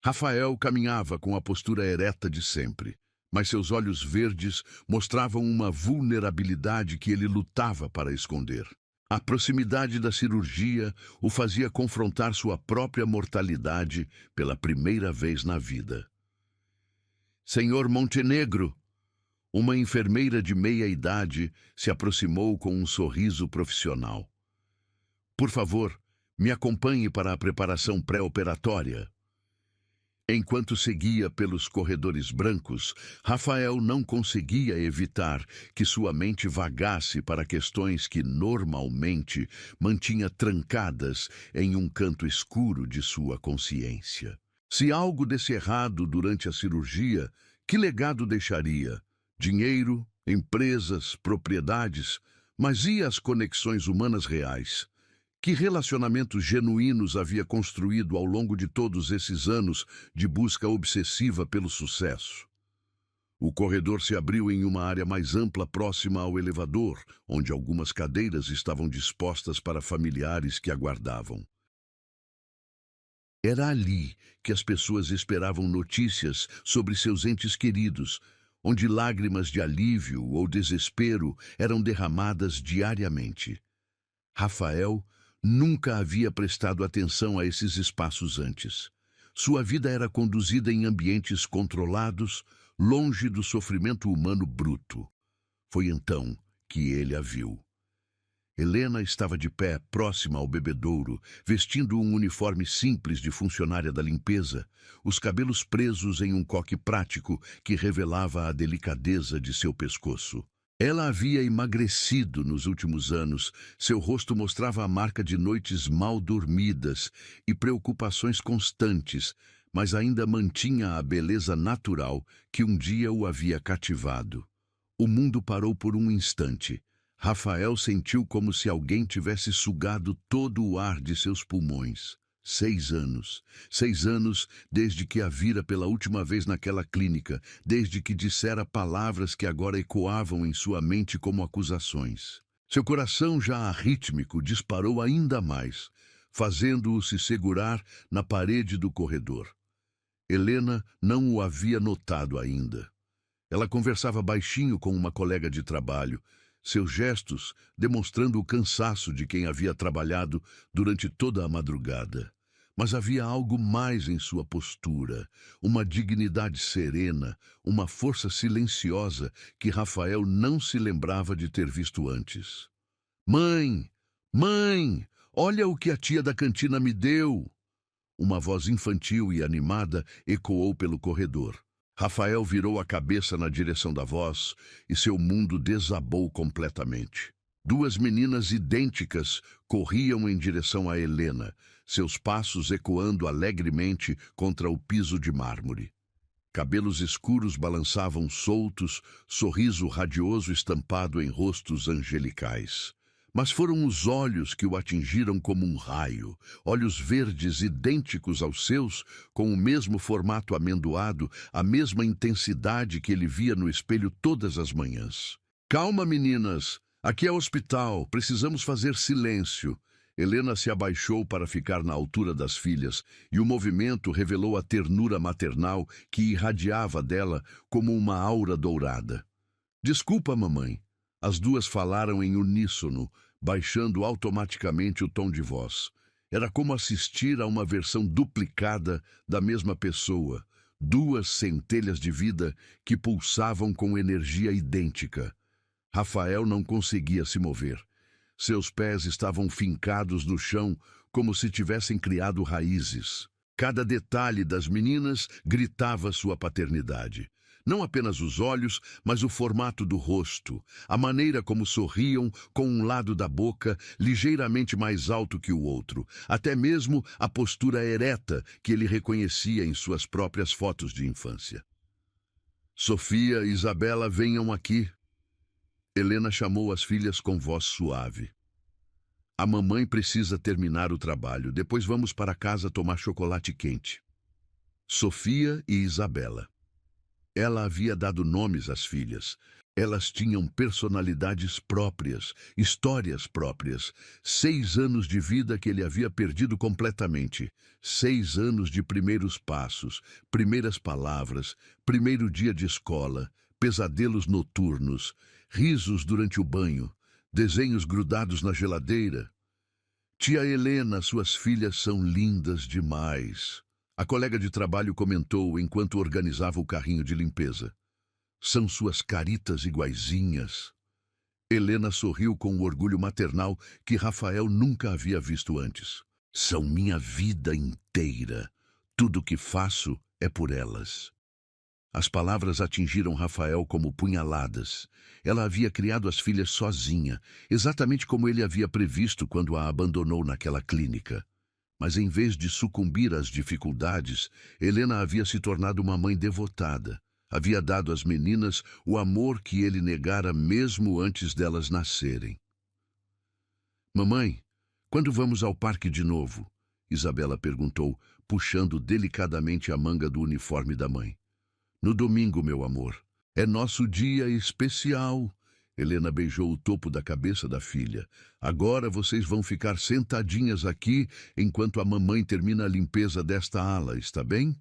Rafael caminhava com a postura ereta de sempre, mas seus olhos verdes mostravam uma vulnerabilidade que ele lutava para esconder. A proximidade da cirurgia o fazia confrontar sua própria mortalidade pela primeira vez na vida. Senhor Montenegro! Uma enfermeira de meia-idade se aproximou com um sorriso profissional. Por favor, me acompanhe para a preparação pré-operatória. Enquanto seguia pelos corredores brancos, Rafael não conseguia evitar que sua mente vagasse para questões que normalmente mantinha trancadas em um canto escuro de sua consciência. Se algo desse errado durante a cirurgia, que legado deixaria? Dinheiro, empresas, propriedades, mas e as conexões humanas reais? Que relacionamentos genuínos havia construído ao longo de todos esses anos de busca obsessiva pelo sucesso? O corredor se abriu em uma área mais ampla próxima ao elevador, onde algumas cadeiras estavam dispostas para familiares que aguardavam. Era ali que as pessoas esperavam notícias sobre seus entes queridos, onde lágrimas de alívio ou desespero eram derramadas diariamente. Rafael nunca havia prestado atenção a esses espaços antes. Sua vida era conduzida em ambientes controlados, longe do sofrimento humano bruto. Foi então que ele a viu. Helena estava de pé, próxima ao bebedouro, vestindo um uniforme simples de funcionária da limpeza, os cabelos presos em um coque prático que revelava a delicadeza de seu pescoço. Ela havia emagrecido nos últimos anos, seu rosto mostrava a marca de noites mal dormidas e preocupações constantes, mas ainda mantinha a beleza natural que um dia o havia cativado. O mundo parou por um instante. Rafael sentiu como se alguém tivesse sugado todo o ar de seus pulmões. 6 anos. 6 anos desde que a vira pela última vez naquela clínica, desde que dissera palavras que agora ecoavam em sua mente como acusações. Seu coração já arrítmico disparou ainda mais, fazendo-o se segurar na parede do corredor. Helena não o havia notado ainda. Ela conversava baixinho com uma colega de trabalho, seus gestos demonstrando o cansaço de quem havia trabalhado durante toda a madrugada. Mas havia algo mais em sua postura, uma dignidade serena, uma força silenciosa que Rafael não se lembrava de ter visto antes. "Mãe! Mãe! Olha o que a tia da cantina me deu!" Uma voz infantil e animada ecoou pelo corredor. Rafael virou a cabeça na direção da voz e seu mundo desabou completamente. 2 meninas idênticas corriam em direção a Helena, seus passos ecoando alegremente contra o piso de mármore. Cabelos escuros balançavam soltos, sorriso radioso estampado em rostos angelicais. Mas foram os olhos que o atingiram como um raio, olhos verdes idênticos aos seus, com o mesmo formato amendoado, a mesma intensidade que ele via no espelho todas as manhãs. "Calma, meninas! Aqui é o hospital, precisamos fazer silêncio." Helena se abaixou para ficar na altura das filhas, e o movimento revelou a ternura maternal que irradiava dela como uma aura dourada. "Desculpa, mamãe." As duas falaram em uníssono, baixando automaticamente o tom de voz. Era como assistir a uma versão duplicada da mesma pessoa, 2 centelhas de vida que pulsavam com energia idêntica. Rafael não conseguia se mover. Seus pés estavam fincados no chão como se tivessem criado raízes. Cada detalhe das meninas gritava sua paternidade. Não apenas os olhos, mas o formato do rosto, a maneira como sorriam com um lado da boca ligeiramente mais alto que o outro, até mesmo a postura ereta que ele reconhecia em suas próprias fotos de infância. "Sofia e Isabela, venham aqui." Helena chamou as filhas com voz suave. "A mamãe precisa terminar o trabalho, depois vamos para casa tomar chocolate quente." Sofia e Isabela. Ela havia dado nomes às filhas. Elas tinham personalidades próprias, histórias próprias. 6 anos de vida que ele havia perdido completamente. 6 anos de primeiros passos, primeiras palavras, primeiro dia de escola, pesadelos noturnos, risos durante o banho, desenhos grudados na geladeira. "Tia Helena, suas filhas são lindas demais." A colega de trabalho comentou enquanto organizava o carrinho de limpeza. "São suas caritas iguaizinhas." Helena sorriu com o orgulho maternal que Rafael nunca havia visto antes. "São minha vida inteira. Tudo o que faço é por elas." As palavras atingiram Rafael como punhaladas. Ela havia criado as filhas sozinha, exatamente como ele havia previsto quando a abandonou naquela clínica. Mas em vez de sucumbir às dificuldades, Helena havia se tornado uma mãe devotada. Havia dado às meninas o amor que ele negara mesmo antes delas nascerem. "Mamãe, quando vamos ao parque de novo?" Isabela perguntou, puxando delicadamente a manga do uniforme da mãe. "No domingo, meu amor. É nosso dia especial." Helena beijou o topo da cabeça da filha. Agora vocês vão ficar sentadinhas aqui enquanto a mamãe termina a limpeza desta ala, está bem?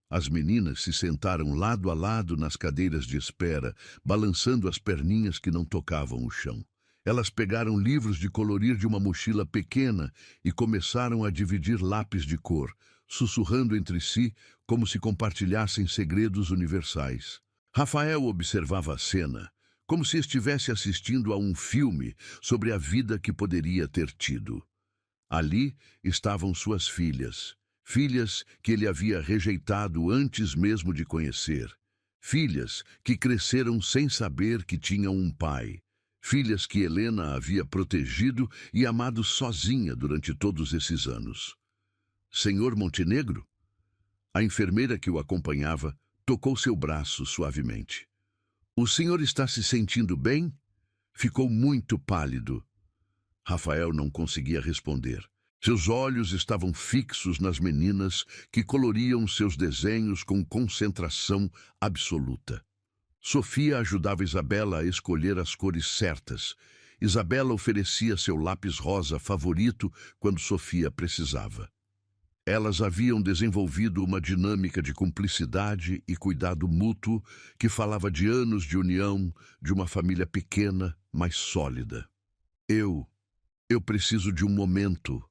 As meninas se sentaram lado a lado nas cadeiras de espera, balançando as perninhas que não tocavam o chão. Elas pegaram livros de colorir de uma mochila pequena e começaram a dividir lápis de cor, sussurrando entre si como se compartilhassem segredos universais. Rafael observava a cena, como se estivesse assistindo a um filme sobre a vida que poderia ter tido. Ali estavam suas filhas, filhas que ele havia rejeitado antes mesmo de conhecer, filhas que cresceram sem saber que tinham um pai, filhas que Helena havia protegido e amado sozinha durante todos esses anos. Senhor Montenegro? A enfermeira que o acompanhava tocou seu braço suavemente. O senhor está se sentindo bem? Ficou muito pálido. Rafael não conseguia responder. Seus olhos estavam fixos nas meninas que coloriam seus desenhos com concentração absoluta. Sofia ajudava Isabela a escolher as cores certas. Isabela oferecia seu lápis rosa favorito quando Sofia precisava. Elas haviam desenvolvido uma dinâmica de cumplicidade e cuidado mútuo que falava de anos de união, de uma família pequena, mas sólida. Eu preciso de um momento.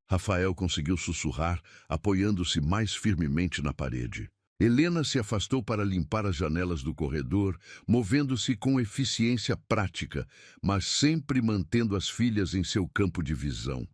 Rafael conseguiu sussurrar, apoiando-se mais firmemente na parede. Helena se afastou para limpar as janelas do corredor, movendo-se com eficiência prática, mas sempre mantendo as filhas em seu campo de visão.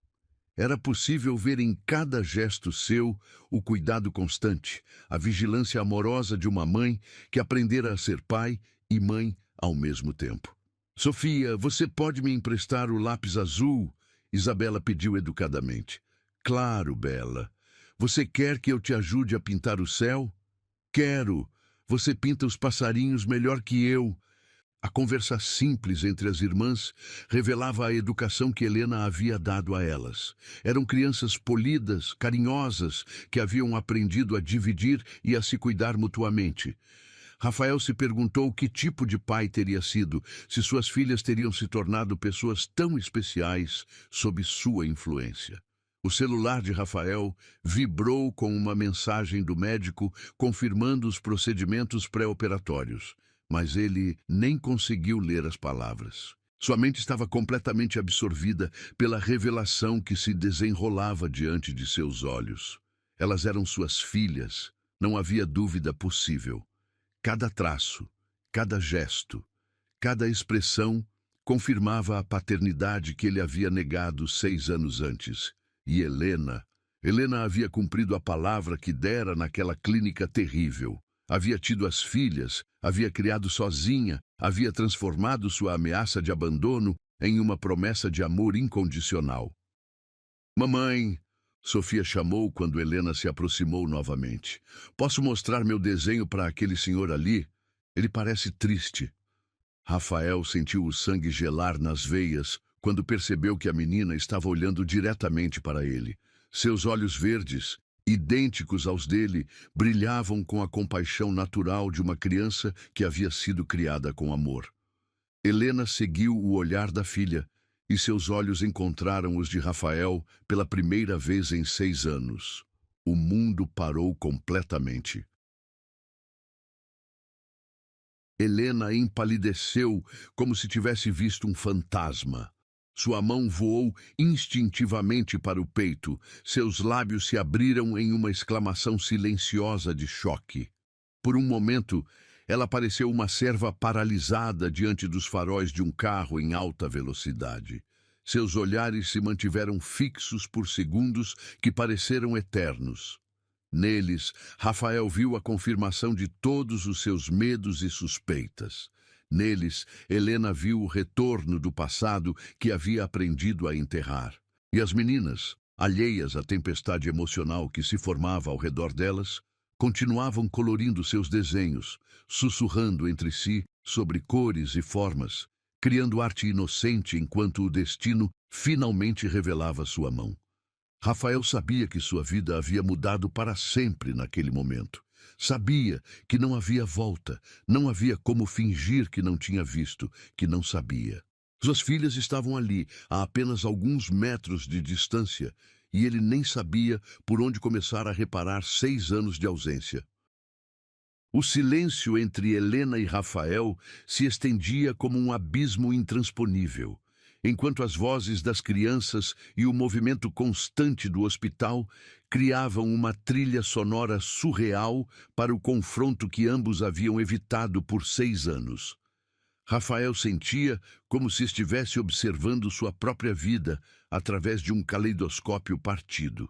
Era possível ver em cada gesto seu o cuidado constante, a vigilância amorosa de uma mãe que aprendera a ser pai e mãe ao mesmo tempo. Sofia, você pode me emprestar o lápis azul? Isabela pediu educadamente. Claro, Bela. Você quer que eu te ajude a pintar o céu? Quero. Você pinta os passarinhos melhor que eu. A conversa simples entre as irmãs revelava a educação que Helena havia dado a elas. Eram crianças polidas, carinhosas, que haviam aprendido a dividir e a se cuidar mutuamente. Rafael se perguntou que tipo de pai teria sido, se suas filhas teriam se tornado pessoas tão especiais sob sua influência. O celular de Rafael vibrou com uma mensagem do médico confirmando os procedimentos pré-operatórios. Mas ele nem conseguiu ler as palavras. Sua mente estava completamente absorvida pela revelação que se desenrolava diante de seus olhos. Elas eram suas filhas, não havia dúvida possível. Cada traço, cada gesto, cada expressão confirmava a paternidade que ele havia negado 6 anos antes. E Helena havia cumprido a palavra que dera naquela clínica terrível. Havia tido as filhas, havia criado sozinha, havia transformado sua ameaça de abandono em uma promessa de amor incondicional. Mamãe, Sofia chamou quando Helena se aproximou novamente. Posso mostrar meu desenho para aquele senhor ali? Ele parece triste. Rafael sentiu o sangue gelar nas veias quando percebeu que a menina estava olhando diretamente para ele. Seus olhos verdes, idênticos aos dele, brilhavam com a compaixão natural de uma criança que havia sido criada com amor. Helena seguiu o olhar da filha, e seus olhos encontraram os de Rafael pela primeira vez em 6 anos. O mundo parou completamente. Helena empalideceu como se tivesse visto um fantasma. Sua mão voou instintivamente para o peito. Seus lábios se abriram em uma exclamação silenciosa de choque. Por um momento, ela pareceu uma serva paralisada diante dos faróis de um carro em alta velocidade. Seus olhares se mantiveram fixos por segundos que pareceram eternos. Neles, Rafael viu a confirmação de todos os seus medos e suspeitas. Neles, Helena viu o retorno do passado que havia aprendido a enterrar. E as meninas, alheias à tempestade emocional que se formava ao redor delas, continuavam colorindo seus desenhos, sussurrando entre si sobre cores e formas, criando arte inocente enquanto o destino finalmente revelava sua mão. Rafael sabia que sua vida havia mudado para sempre naquele momento. Sabia que não havia volta, não havia como fingir que não tinha visto, que não sabia. Suas filhas estavam ali, a apenas alguns metros de distância, e ele nem sabia por onde começar a reparar 6 anos de ausência. O silêncio entre Helena e Rafael se estendia como um abismo intransponível, enquanto as vozes das crianças e o movimento constante do hospital criavam uma trilha sonora surreal para o confronto que ambos haviam evitado por 6 anos. Rafael sentia como se estivesse observando sua própria vida através de um caleidoscópio partido.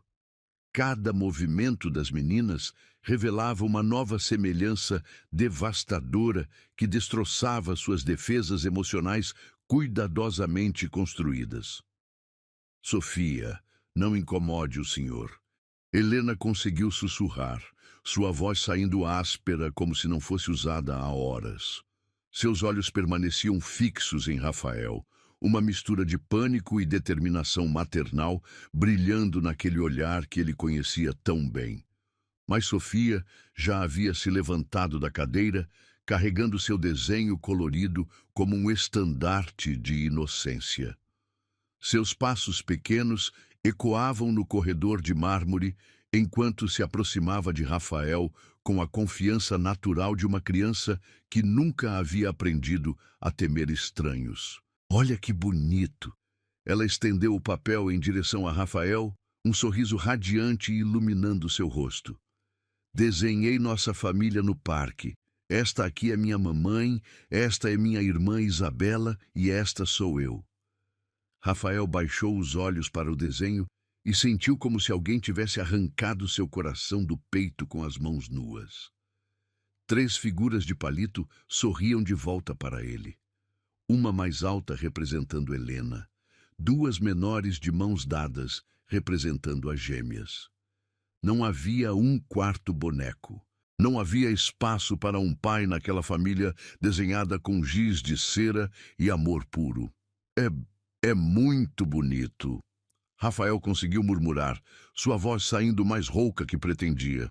Cada movimento das meninas revelava uma nova semelhança devastadora que destroçava suas defesas emocionais cuidadosamente construídas. Sofia, não incomode o senhor. Helena conseguiu sussurrar, sua voz saindo áspera como se não fosse usada há horas. Seus olhos permaneciam fixos em Rafael, uma mistura de pânico e determinação maternal brilhando naquele olhar que ele conhecia tão bem. Mas Sofia já havia se levantado da cadeira, carregando seu desenho colorido como um estandarte de inocência. Seus passos pequenos ecoavam no corredor de mármore enquanto se aproximava de Rafael com a confiança natural de uma criança que nunca havia aprendido a temer estranhos. Olha que bonito! Ela estendeu o papel em direção a Rafael, um sorriso radiante iluminando seu rosto. Desenhei nossa família no parque. Esta aqui é minha mamãe, esta é minha irmã Isabela e esta sou eu. Rafael baixou os olhos para o desenho e sentiu como se alguém tivesse arrancado seu coração do peito com as mãos nuas. 3 figuras de palito sorriam de volta para ele. Uma mais alta representando Helena, 2 menores de mãos dadas representando as gêmeas. Não havia um quarto boneco. Não havia espaço para um pai naquela família desenhada com giz de cera e amor puro. É muito bonito. Rafael conseguiu murmurar, sua voz saindo mais rouca que pretendia.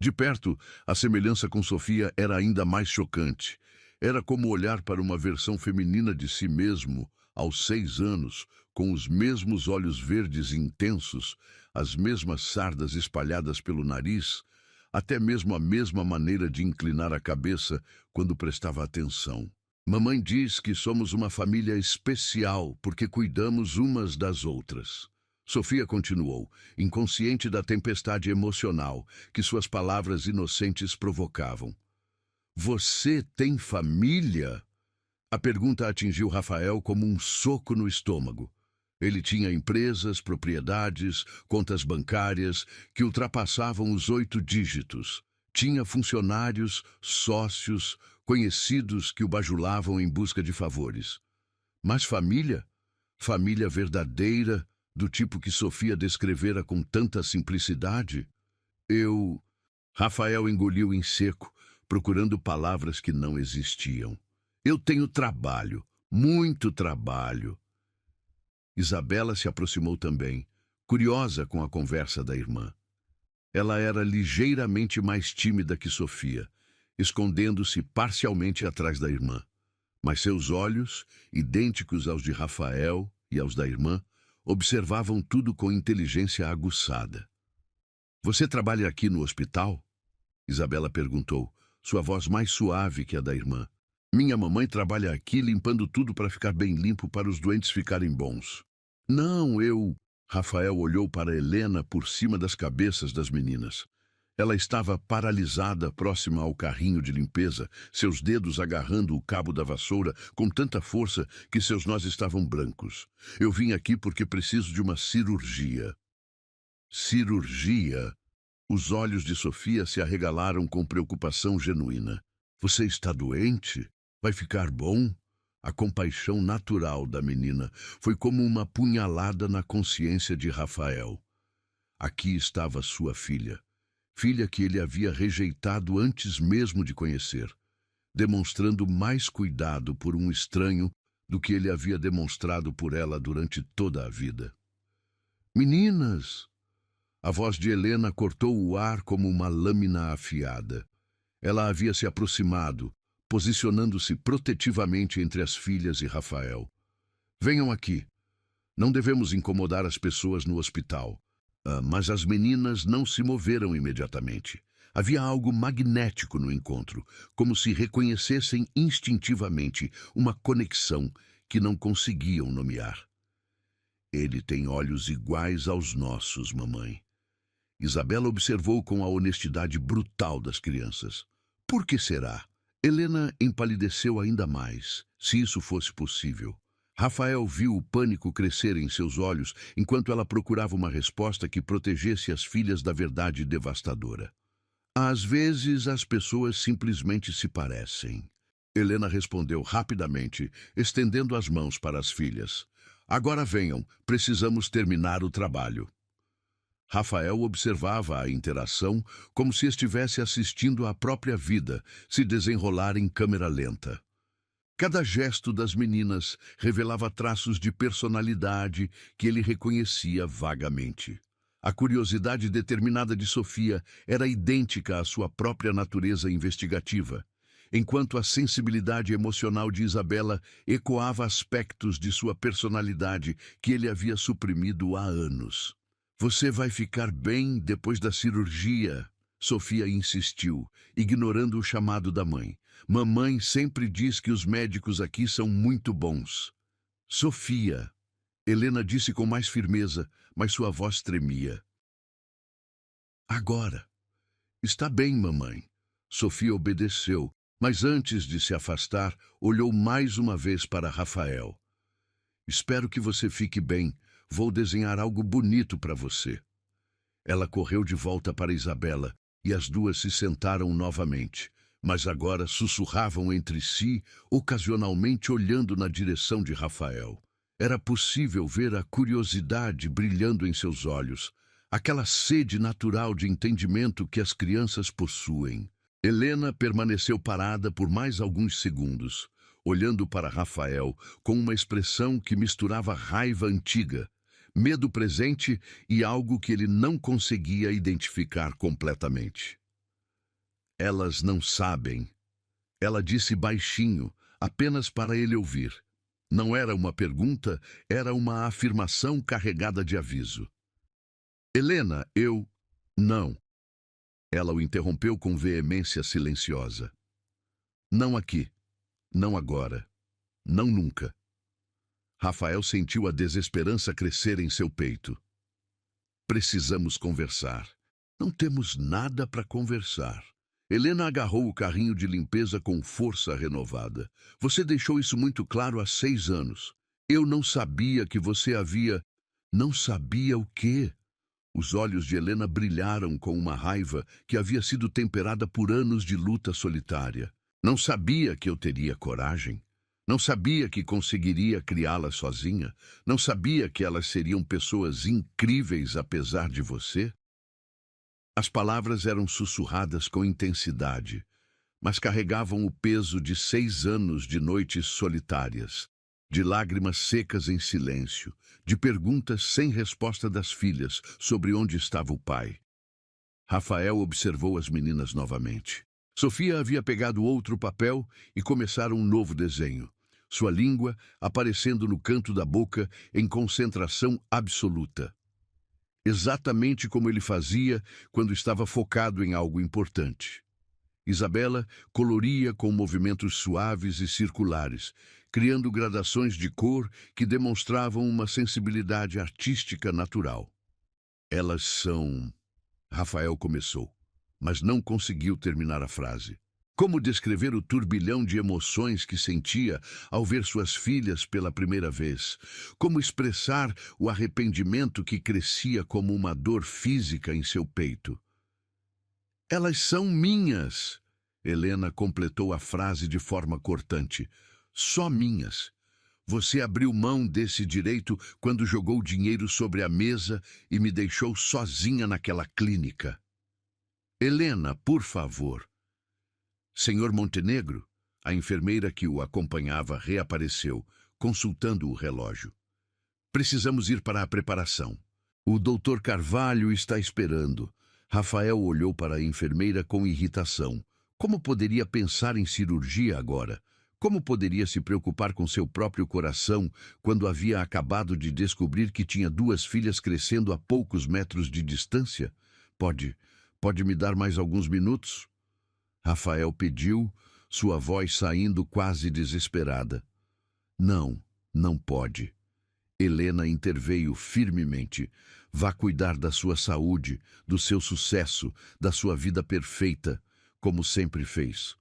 De perto, a semelhança com Sofia era ainda mais chocante. Era como olhar para uma versão feminina de si mesmo, aos 6 anos, com os mesmos olhos verdes intensos, as mesmas sardas espalhadas pelo nariz, até mesmo a mesma maneira de inclinar a cabeça quando prestava atenção. Mamãe diz que somos uma família especial porque cuidamos umas das outras. Sofia continuou, inconsciente da tempestade emocional que suas palavras inocentes provocavam. Você tem família? A pergunta atingiu Rafael como um soco no estômago. Ele tinha empresas, propriedades, contas bancárias que ultrapassavam os 8 dígitos. Tinha funcionários, sócios, conhecidos que o bajulavam em busca de favores. Mas família? Família verdadeira, do tipo que Sofia descrevera com tanta simplicidade? Rafael engoliu em seco, procurando palavras que não existiam. Eu tenho trabalho, muito trabalho. Isabela se aproximou também, curiosa com a conversa da irmã. Ela era ligeiramente mais tímida que Sofia, escondendo-se parcialmente atrás da irmã. Mas seus olhos, idênticos aos de Rafael e aos da irmã, observavam tudo com inteligência aguçada. Você trabalha aqui no hospital? Isabela perguntou, sua voz mais suave que a da irmã. Minha mamãe trabalha aqui limpando tudo para ficar bem limpo para os doentes ficarem bons. Não, Rafael olhou para Helena por cima das cabeças das meninas. Ela estava paralisada próxima ao carrinho de limpeza, seus dedos agarrando o cabo da vassoura com tanta força que seus nós estavam brancos. Eu vim aqui porque preciso de uma cirurgia. Cirurgia? Os olhos de Sofia se arregalaram com preocupação genuína. Você está doente? Vai ficar bom? A compaixão natural da menina foi como uma punhalada na consciência de Rafael. Aqui estava sua filha. Filha que ele havia rejeitado antes mesmo de conhecer, demonstrando mais cuidado por um estranho do que ele havia demonstrado por ela durante toda a vida. Meninas! A voz de Helena cortou o ar como uma lâmina afiada. Ela havia se aproximado, posicionando-se protetivamente entre as filhas e Rafael. Venham aqui. Não devemos incomodar as pessoas no hospital. Mas as meninas não se moveram imediatamente. Havia algo magnético no encontro, como se reconhecessem instintivamente uma conexão que não conseguiam nomear. Ele tem olhos iguais aos nossos, mamãe. Isabela observou com a honestidade brutal das crianças. Por que será? Helena empalideceu ainda mais, se isso fosse possível. Rafael viu o pânico crescer em seus olhos enquanto ela procurava uma resposta que protegesse as filhas da verdade devastadora. Às vezes, as pessoas simplesmente se parecem. Helena respondeu rapidamente, estendendo as mãos para as filhas. Agora venham, precisamos terminar o trabalho. Rafael observava a interação como se estivesse assistindo à própria vida se desenrolar em câmera lenta. Cada gesto das meninas revelava traços de personalidade que ele reconhecia vagamente. A curiosidade determinada de Sofia era idêntica à sua própria natureza investigativa, enquanto a sensibilidade emocional de Isabela ecoava aspectos de sua personalidade que ele havia suprimido há anos. Você vai ficar bem depois da cirurgia, Sofia insistiu, ignorando o chamado da mãe. Mamãe sempre diz que os médicos aqui são muito bons. Sofia, Helena disse com mais firmeza, mas sua voz tremia. Agora. Está bem, mamãe. Sofia obedeceu, mas antes de se afastar, olhou mais uma vez para Rafael. Espero que você fique bem. Vou desenhar algo bonito para você. Ela correu de volta para Isabela e as duas se sentaram novamente, mas agora sussurravam entre si, ocasionalmente olhando na direção de Rafael. Era possível ver a curiosidade brilhando em seus olhos, aquela sede natural de entendimento que as crianças possuem. Helena permaneceu parada por mais alguns segundos, olhando para Rafael com uma expressão que misturava raiva antiga, medo presente e algo que ele não conseguia identificar completamente. Elas não sabem. Ela disse baixinho, apenas para ele ouvir. Não era uma pergunta, era uma afirmação carregada de aviso. Helena, Não. Ela o interrompeu com veemência silenciosa. Não aqui. Não agora. Não nunca. Rafael sentiu a desesperança crescer em seu peito. Precisamos conversar. Não temos nada para conversar. Helena agarrou o carrinho de limpeza com força renovada. Você deixou isso muito claro há 6 anos. Eu não sabia que você havia... Não sabia o quê? Os olhos de Helena brilharam com uma raiva que havia sido temperada por anos de luta solitária. Não sabia que eu teria coragem. Não sabia que conseguiria criá-las sozinha? Não sabia que elas seriam pessoas incríveis apesar de você? As palavras eram sussurradas com intensidade, mas carregavam o peso de 6 anos de noites solitárias, de lágrimas secas em silêncio, de perguntas sem resposta das filhas sobre onde estava o pai. Rafael observou as meninas novamente. Sofia havia pegado outro papel e começara um novo desenho, sua língua aparecendo no canto da boca em concentração absoluta. Exatamente como ele fazia quando estava focado em algo importante. Isabela coloria com movimentos suaves e circulares, criando gradações de cor que demonstravam uma sensibilidade artística natural. Elas são... Rafael começou, mas não conseguiu terminar a frase. Como descrever o turbilhão de emoções que sentia ao ver suas filhas pela primeira vez? Como expressar o arrependimento que crescia como uma dor física em seu peito? Elas são minhas, Helena completou a frase de forma cortante. Só minhas. Você abriu mão desse direito quando jogou dinheiro sobre a mesa e me deixou sozinha naquela clínica. Helena, por favor. Senhor Montenegro, a enfermeira que o acompanhava reapareceu, consultando o relógio. Precisamos ir para a preparação. O doutor Carvalho está esperando. Rafael olhou para a enfermeira com irritação. Como poderia pensar em cirurgia agora? Como poderia se preocupar com seu próprio coração quando havia acabado de descobrir que tinha duas filhas crescendo a poucos metros de distância? Pode me dar mais alguns minutos? Rafael pediu, sua voz saindo quase desesperada. Não, não pode. Helena interveio firmemente. Vá cuidar da sua saúde, do seu sucesso, da sua vida perfeita, como sempre fez.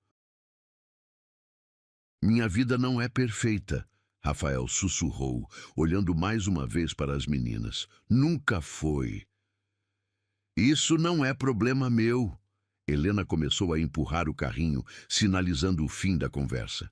Minha vida não é perfeita, Rafael sussurrou, olhando mais uma vez para as meninas. Nunca foi. Isso não é problema meu. Helena começou a empurrar o carrinho, sinalizando o fim da conversa.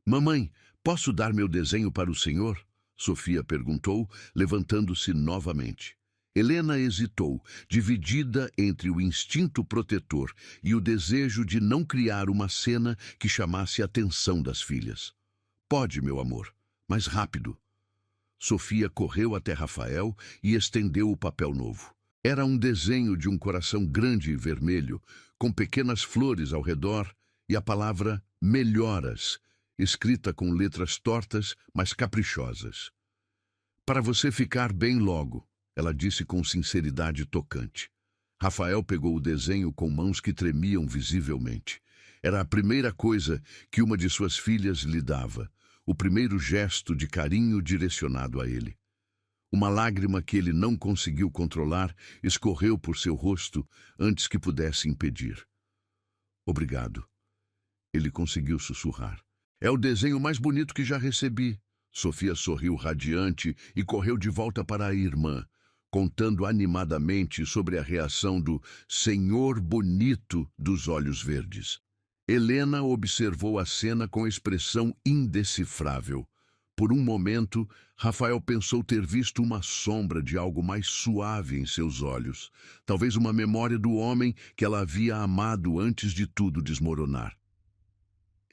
Mamãe, posso dar meu desenho para o senhor? Sofia perguntou, levantando-se novamente. Helena hesitou, dividida entre o instinto protetor e o desejo de não criar uma cena que chamasse a atenção das filhas. Pode, meu amor, mas rápido. Sofia correu até Rafael e estendeu o papel novo. Era um desenho de um coração grande e vermelho, com pequenas flores ao redor e a palavra melhoras, escrita com letras tortas, mas caprichosas. Para você ficar bem logo, ela disse com sinceridade tocante. Rafael pegou o desenho com mãos que tremiam visivelmente. Era a primeira coisa que uma de suas filhas lhe dava, o primeiro gesto de carinho direcionado a ele. Uma lágrima que ele não conseguiu controlar escorreu por seu rosto antes que pudesse impedir. Obrigado. Ele conseguiu sussurrar. É o desenho mais bonito que já recebi. Sofia sorriu radiante e correu de volta para a irmã, contando animadamente sobre a reação do senhor bonito dos olhos verdes. Helena observou a cena com expressão indecifrável. Por um momento, Rafael pensou ter visto uma sombra de algo mais suave em seus olhos, talvez uma memória do homem que ela havia amado antes de tudo desmoronar.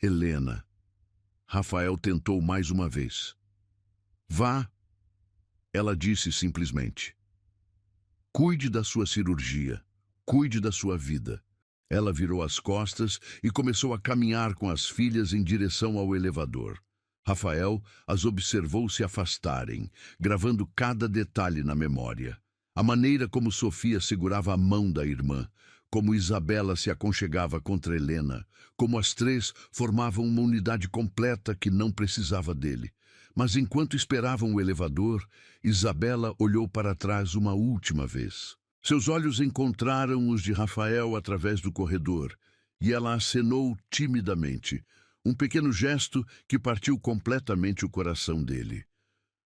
Helena. Rafael tentou mais uma vez. Vá, ela disse simplesmente. Cuide da sua cirurgia, cuide da sua vida. Ela virou as costas e começou a caminhar com as filhas em direção ao elevador. Rafael as observou se afastarem, gravando cada detalhe na memória. A maneira como Sofia segurava a mão da irmã, como Isabela se aconchegava contra Helena, como as três formavam uma unidade completa que não precisava dele. Mas enquanto esperavam o elevador, Isabela olhou para trás uma última vez. Seus olhos encontraram os de Rafael através do corredor, e ela acenou timidamente, um pequeno gesto que partiu completamente o coração dele.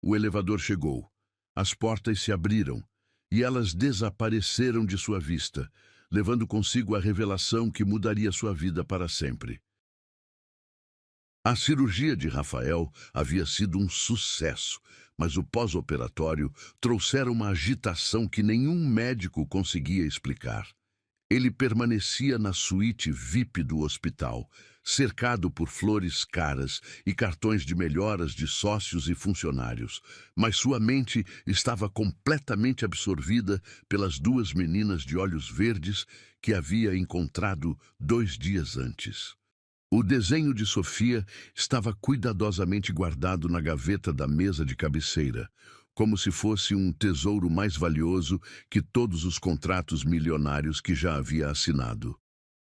O elevador chegou, as portas se abriram, e elas desapareceram de sua vista, levando consigo a revelação que mudaria sua vida para sempre. A cirurgia de Rafael havia sido um sucesso, mas o pós-operatório trouxera uma agitação que nenhum médico conseguia explicar. Ele permanecia na suíte VIP do hospital, cercado por flores caras e cartões de melhoras de sócios e funcionários, mas sua mente estava completamente absorvida pelas duas meninas de olhos verdes que havia encontrado 2 dias antes. O desenho de Sofia estava cuidadosamente guardado na gaveta da mesa de cabeceira, como se fosse um tesouro mais valioso que todos os contratos milionários que já havia assinado.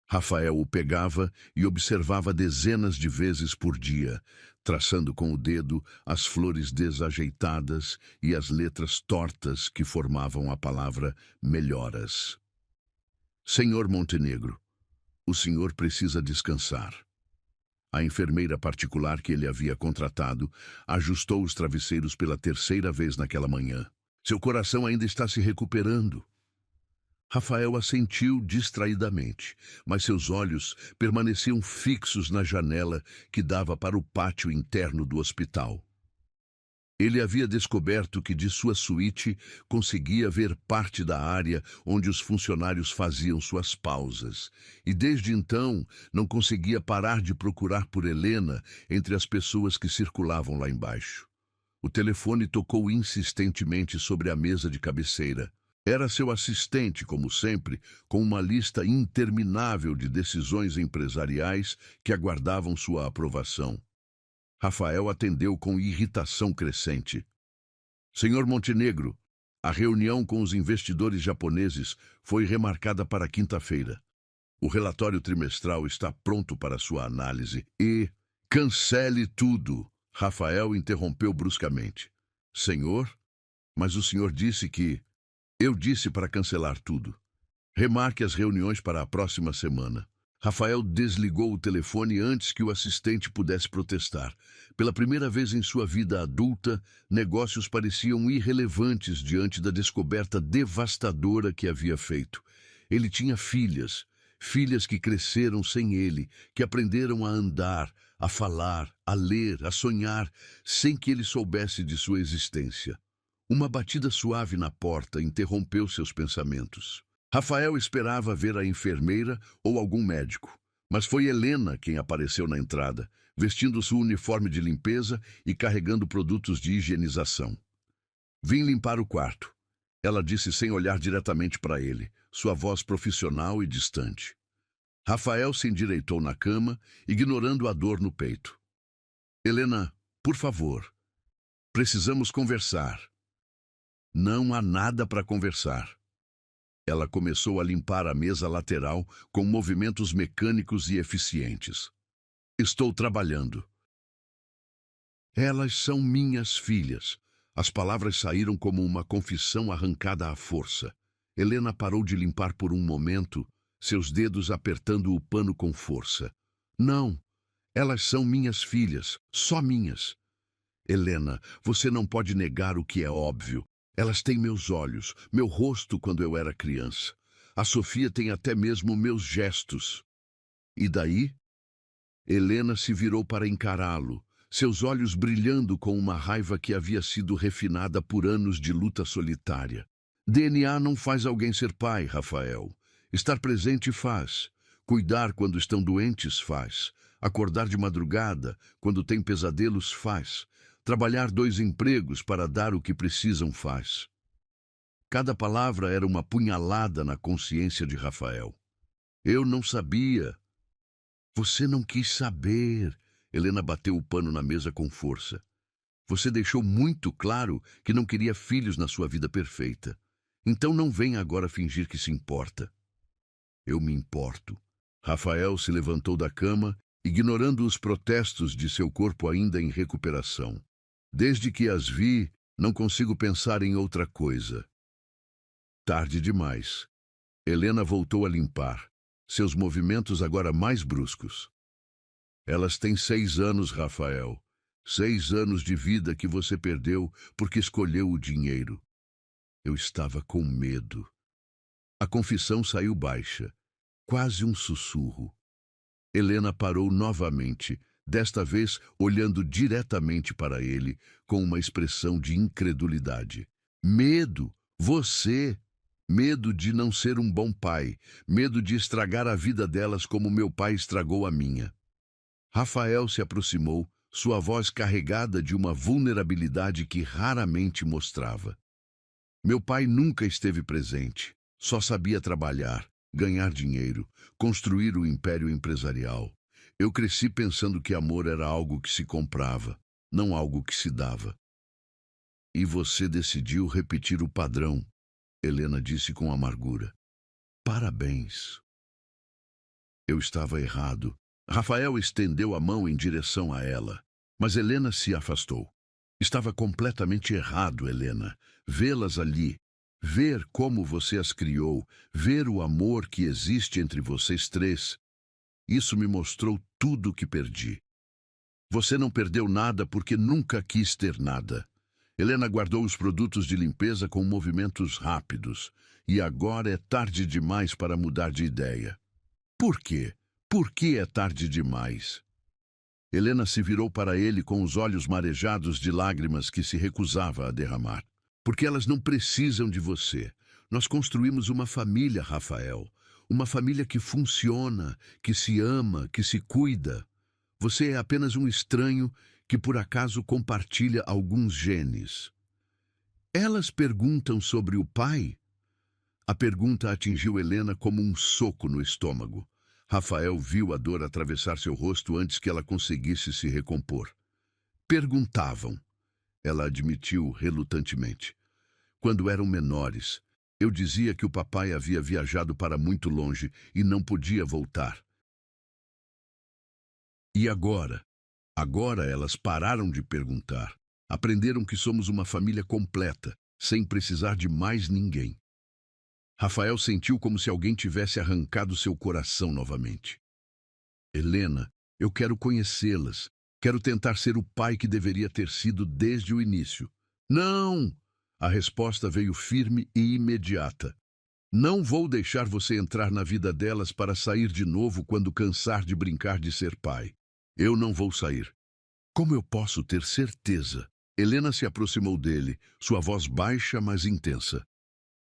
Rafael o pegava e observava dezenas de vezes por dia, traçando com o dedo as flores desajeitadas e as letras tortas que formavam a palavra melhoras. Senhor Montenegro, o senhor precisa descansar. A enfermeira particular que ele havia contratado ajustou os travesseiros pela 3ª vez naquela manhã. Seu coração ainda está se recuperando. Rafael assentiu distraidamente, mas seus olhos permaneciam fixos na janela que dava para o pátio interno do hospital. Ele havia descoberto que de sua suíte conseguia ver parte da área onde os funcionários faziam suas pausas, e desde então não conseguia parar de procurar por Helena entre as pessoas que circulavam lá embaixo. O telefone tocou insistentemente sobre a mesa de cabeceira. Era seu assistente, como sempre, com uma lista interminável de decisões empresariais que aguardavam sua aprovação. Rafael atendeu com irritação crescente. Senhor Montenegro, a reunião com os investidores japoneses foi remarcada para quinta-feira. O relatório trimestral está pronto para sua análise e... Cancele tudo! Rafael interrompeu bruscamente. Senhor? Mas o senhor disse que... Eu disse para cancelar tudo. Remarque as reuniões para a próxima semana. Rafael desligou o telefone antes que o assistente pudesse protestar. Pela primeira vez em sua vida adulta, negócios pareciam irrelevantes diante da descoberta devastadora que havia feito. Ele tinha filhas, filhas que cresceram sem ele, que aprenderam a andar, a falar, a ler, a sonhar, sem que ele soubesse de sua existência. Uma batida suave na porta interrompeu seus pensamentos. Rafael esperava ver a enfermeira ou algum médico, mas foi Helena quem apareceu na entrada, vestindo seu uniforme de limpeza e carregando produtos de higienização. Vim limpar o quarto, ela disse sem olhar diretamente para ele, sua voz profissional e distante. Rafael se endireitou na cama, ignorando a dor no peito. Helena, por favor, precisamos conversar. Não há nada para conversar. Ela começou a limpar a mesa lateral com movimentos mecânicos e eficientes. Estou trabalhando. Elas são minhas filhas. As palavras saíram como uma confissão arrancada à força. Helena parou de limpar por um momento, seus dedos apertando o pano com força. Não, elas são minhas filhas, só minhas. Helena, você não pode negar o que é óbvio. Elas têm meus olhos, meu rosto quando eu era criança. A Sofia tem até mesmo meus gestos. E daí? Helena se virou para encará-lo, seus olhos brilhando com uma raiva que havia sido refinada por anos de luta solitária. DNA não faz alguém ser pai, Rafael. Estar presente faz. Cuidar quando estão doentes faz. Acordar de madrugada, quando tem pesadelos, faz. Trabalhar 2 empregos para dar o que precisam faz. Cada palavra era uma punhalada na consciência de Rafael. Eu não sabia. Você não quis saber. Helena bateu o pano na mesa com força. Você deixou muito claro que não queria filhos na sua vida perfeita. Então não venha agora fingir que se importa. Eu me importo. Rafael se levantou da cama, ignorando os protestos de seu corpo ainda em recuperação. Desde que as vi, não consigo pensar em outra coisa. Tarde demais. Helena voltou a limpar, seus movimentos agora mais bruscos. Elas têm 6 anos, Rafael. 6 anos de vida que você perdeu porque escolheu o dinheiro. Eu estava com medo. A confissão saiu baixa, quase um sussurro. Helena parou novamente, desta vez olhando diretamente para ele, com uma expressão de incredulidade. Medo! Você! Medo de não ser um bom pai, medo de estragar a vida delas como meu pai estragou a minha. Rafael se aproximou, sua voz carregada de uma vulnerabilidade que raramente mostrava. Meu pai nunca esteve presente, só sabia trabalhar, ganhar dinheiro, construir o império empresarial. Eu cresci pensando que amor era algo que se comprava, não algo que se dava. E você decidiu repetir o padrão, Helena disse com amargura. Parabéns. Eu estava errado. Rafael estendeu a mão em direção a ela, mas Helena se afastou. Estava completamente errado, Helena. Vê-las ali, ver como você as criou, ver o amor que existe entre vocês 3. Isso me mostrou tudo o que perdi. Você não perdeu nada porque nunca quis ter nada. Helena guardou os produtos de limpeza com movimentos rápidos. E agora é tarde demais para mudar de ideia. Por quê? Por que é tarde demais? Helena se virou para ele com os olhos marejados de lágrimas que se recusava a derramar. Porque elas não precisam de você. Nós construímos uma família, Rafael. Uma família que funciona, que se ama, que se cuida. Você é apenas um estranho que por acaso compartilha alguns genes. Elas perguntam sobre o pai? A pergunta atingiu Helena como um soco no estômago. Rafael viu a dor atravessar seu rosto antes que ela conseguisse se recompor. Perguntavam. Ela admitiu relutantemente. Quando eram menores, eu dizia que o papai havia viajado para muito longe e não podia voltar. E agora? Agora elas pararam de perguntar. Aprenderam que somos uma família completa, sem precisar de mais ninguém. Rafael sentiu como se alguém tivesse arrancado seu coração novamente. Helena, eu quero conhecê-las. Quero tentar ser o pai que deveria ter sido desde o início. Não! A resposta veio firme e imediata. Não vou deixar você entrar na vida delas para sair de novo quando cansar de brincar de ser pai. Eu não vou sair. Como eu posso ter certeza? Helena se aproximou dele, sua voz baixa, mas intensa.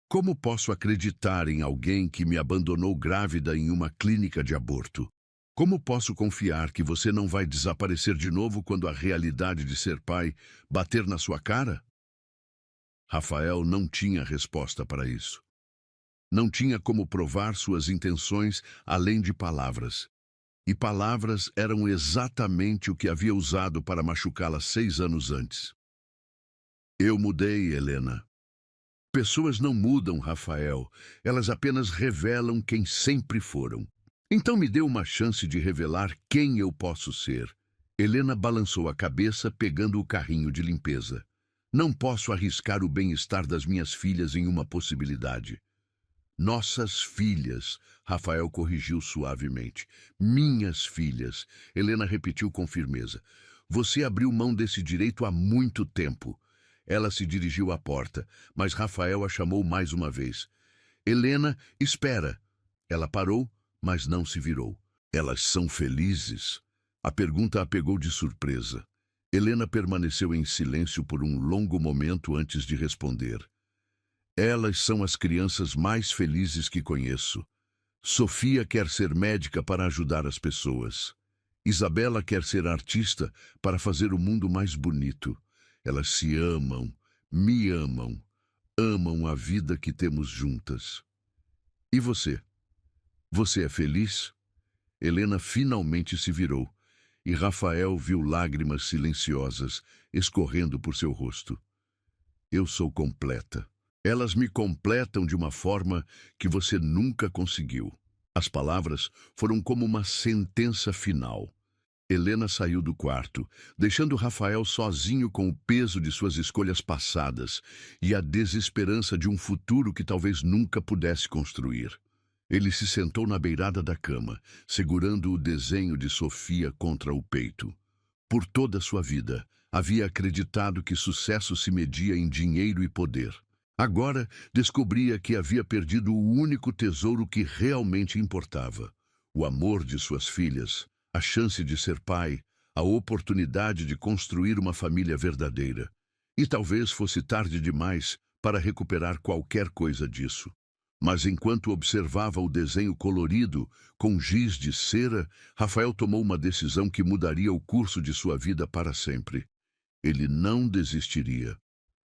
Como posso acreditar em alguém que me abandonou grávida em uma clínica de aborto? Como posso confiar que você não vai desaparecer de novo quando a realidade de ser pai bater na sua cara? Rafael não tinha resposta para isso. Não tinha como provar suas intenções além de palavras. E palavras eram exatamente o que havia usado para machucá-la 6 anos antes. Eu mudei, Helena. Pessoas não mudam, Rafael. Elas apenas revelam quem sempre foram. Então me dê uma chance de revelar quem eu posso ser. Helena balançou a cabeça, pegando o carrinho de limpeza. Não posso arriscar o bem-estar das minhas filhas em uma possibilidade. Nossas filhas, Rafael corrigiu suavemente. Minhas filhas, Helena repetiu com firmeza. Você abriu mão desse direito há muito tempo. Ela se dirigiu à porta, mas Rafael a chamou mais uma vez. Helena, espera. Ela parou, mas não se virou. Elas são felizes? A pergunta a pegou de surpresa. Helena permaneceu em silêncio por um longo momento antes de responder. Elas são as crianças mais felizes que conheço. Sofia quer ser médica para ajudar as pessoas. Isabela quer ser artista para fazer o mundo mais bonito. Elas se amam, me amam, amam a vida que temos juntas. E você? Você é feliz? Helena finalmente se virou, e Rafael viu lágrimas silenciosas escorrendo por seu rosto. Eu sou completa. Elas me completam de uma forma que você nunca conseguiu. As palavras foram como uma sentença final. Helena saiu do quarto, deixando Rafael sozinho com o peso de suas escolhas passadas e a desesperança de um futuro que talvez nunca pudesse construir. Ele se sentou na beirada da cama, segurando o desenho de Sofia contra o peito. Por toda a sua vida, havia acreditado que sucesso se media em dinheiro e poder. Agora, descobria que havia perdido o único tesouro que realmente importava: o amor de suas filhas, a chance de ser pai, a oportunidade de construir uma família verdadeira. E talvez fosse tarde demais para recuperar qualquer coisa disso. Mas enquanto observava o desenho colorido, com giz de cera, Rafael tomou uma decisão que mudaria o curso de sua vida para sempre. Ele não desistiria.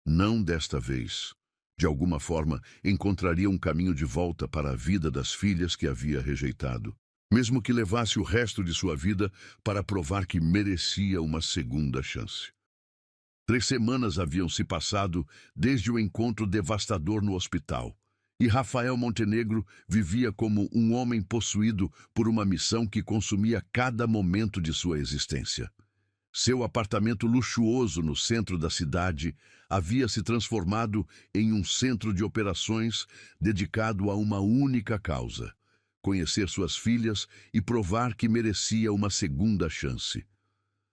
Não desta vez. De alguma forma, encontraria um caminho de volta para a vida das filhas que havia rejeitado, mesmo que levasse o resto de sua vida para provar que merecia uma segunda chance. 3 semanas haviam se passado desde o encontro devastador no hospital, e Rafael Montenegro vivia como um homem possuído por uma missão que consumia cada momento de sua existência. Seu apartamento luxuoso no centro da cidade havia se transformado em um centro de operações dedicado a uma única causa: conhecer suas filhas e provar que merecia uma segunda chance.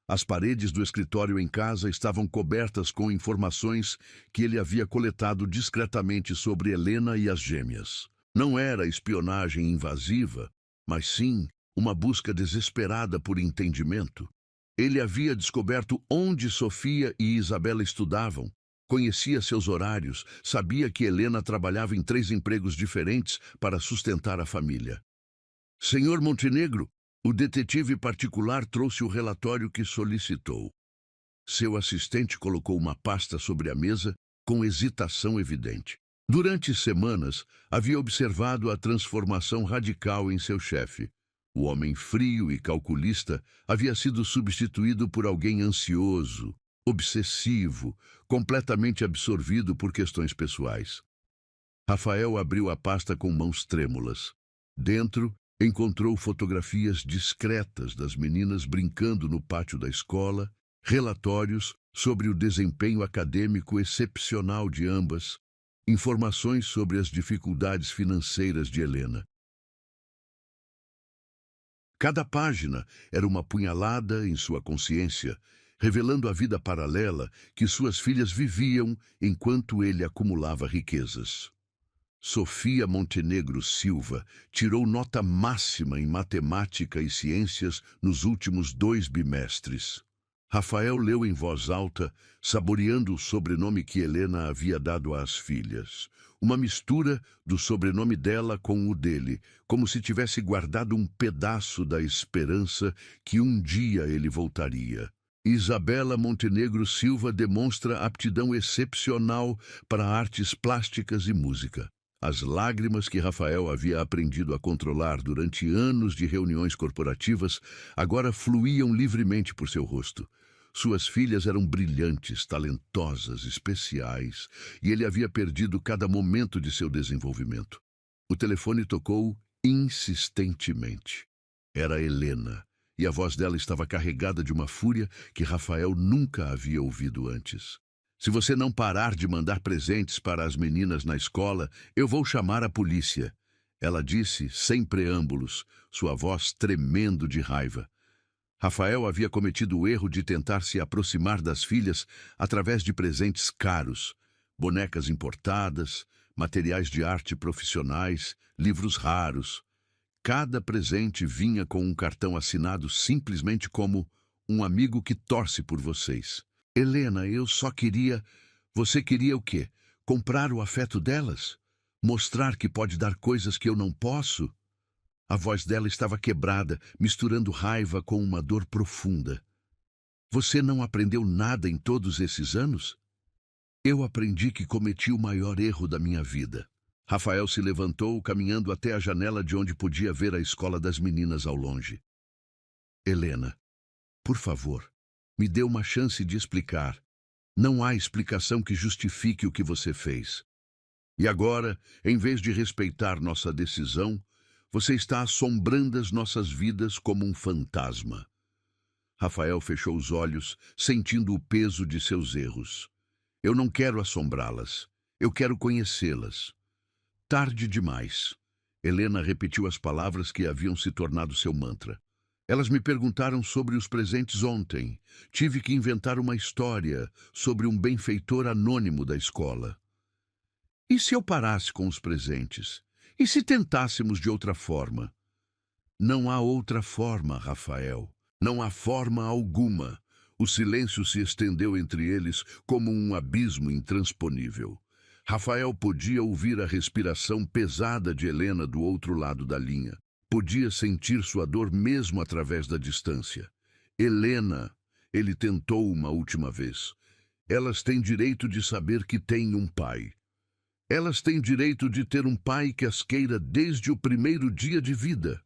As paredes do escritório em casa estavam cobertas com informações que ele havia coletado discretamente sobre Helena e as gêmeas. Não era espionagem invasiva, mas sim uma busca desesperada por entendimento. Ele havia descoberto onde Sofia e Isabela estudavam, conhecia seus horários, sabia que Helena trabalhava em 3 empregos diferentes para sustentar a família. Senhor Montenegro, o detetive particular trouxe o relatório que solicitou. Seu assistente colocou uma pasta sobre a mesa com hesitação evidente. Durante semanas, havia observado a transformação radical em seu chefe. O homem frio e calculista havia sido substituído por alguém ansioso, obsessivo, completamente absorvido por questões pessoais. Rafael abriu a pasta com mãos trêmulas. Dentro, encontrou fotografias discretas das meninas brincando no pátio da escola, relatórios sobre o desempenho acadêmico excepcional de ambas, informações sobre as dificuldades financeiras de Helena. Cada página era uma punhalada em sua consciência, revelando a vida paralela que suas filhas viviam enquanto ele acumulava riquezas. Sofia Montenegro Silva tirou nota máxima em matemática e ciências nos últimos 2 bimestres. Rafael leu em voz alta, saboreando o sobrenome que Helena havia dado às filhas. Uma mistura do sobrenome dela com o dele, como se tivesse guardado um pedaço da esperança que um dia ele voltaria. Isabela Montenegro Silva demonstra aptidão excepcional para artes plásticas e música. As lágrimas que Rafael havia aprendido a controlar durante anos de reuniões corporativas agora fluíam livremente por seu rosto. Suas filhas eram brilhantes, talentosas, especiais, e ele havia perdido cada momento de seu desenvolvimento. O telefone tocou insistentemente. Era Helena, e a voz dela estava carregada de uma fúria que Rafael nunca havia ouvido antes. Se você não parar de mandar presentes para as meninas na escola, eu vou chamar a polícia. Ela disse, sem preâmbulos, sua voz tremendo de raiva. Rafael havia cometido o erro de tentar se aproximar das filhas através de presentes caros, bonecas importadas, materiais de arte profissionais, livros raros. Cada presente vinha com um cartão assinado simplesmente como um amigo que torce por vocês. Helena, eu só queria... Você queria o quê? Comprar o afeto delas? Mostrar que pode dar coisas que eu não posso? A voz dela estava quebrada, misturando raiva com uma dor profunda. Você não aprendeu nada em todos esses anos? Eu aprendi que cometi o maior erro da minha vida. Rafael se levantou, caminhando até a janela de onde podia ver a escola das meninas ao longe. Helena, por favor, me dê uma chance de explicar. Não há explicação que justifique o que você fez. E agora, em vez de respeitar nossa decisão, você está assombrando as nossas vidas como um fantasma. Rafael fechou os olhos, sentindo o peso de seus erros. Eu não quero assombrá-las. Eu quero conhecê-las. Tarde demais. Helena repetiu as palavras que haviam se tornado seu mantra. Elas me perguntaram sobre os presentes ontem. Tive que inventar uma história sobre um benfeitor anônimo da escola. E se eu parasse com os presentes? E se tentássemos de outra forma? Não há outra forma, Rafael. Não há forma alguma. O silêncio se estendeu entre eles como um abismo intransponível. Rafael podia ouvir a respiração pesada de Helena do outro lado da linha. Podia sentir sua dor mesmo através da distância. Helena, ele tentou uma última vez. Elas têm direito de saber que têm um pai. Elas têm direito de ter um pai que as queira desde o primeiro dia de vida.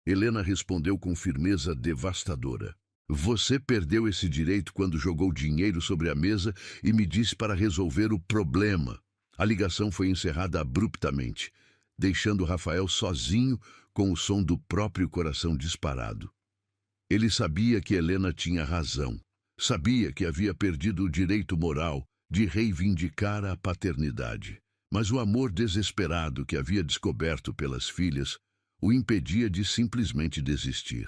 Helena respondeu com firmeza devastadora. Você perdeu esse direito quando jogou dinheiro sobre a mesa e me disse para resolver o problema. A ligação foi encerrada abruptamente, deixando Rafael sozinho com o som do próprio coração disparado. Ele sabia que Helena tinha razão. Sabia que havia perdido o direito moral de reivindicar a paternidade. Mas o amor desesperado que havia descoberto pelas filhas o impedia de simplesmente desistir.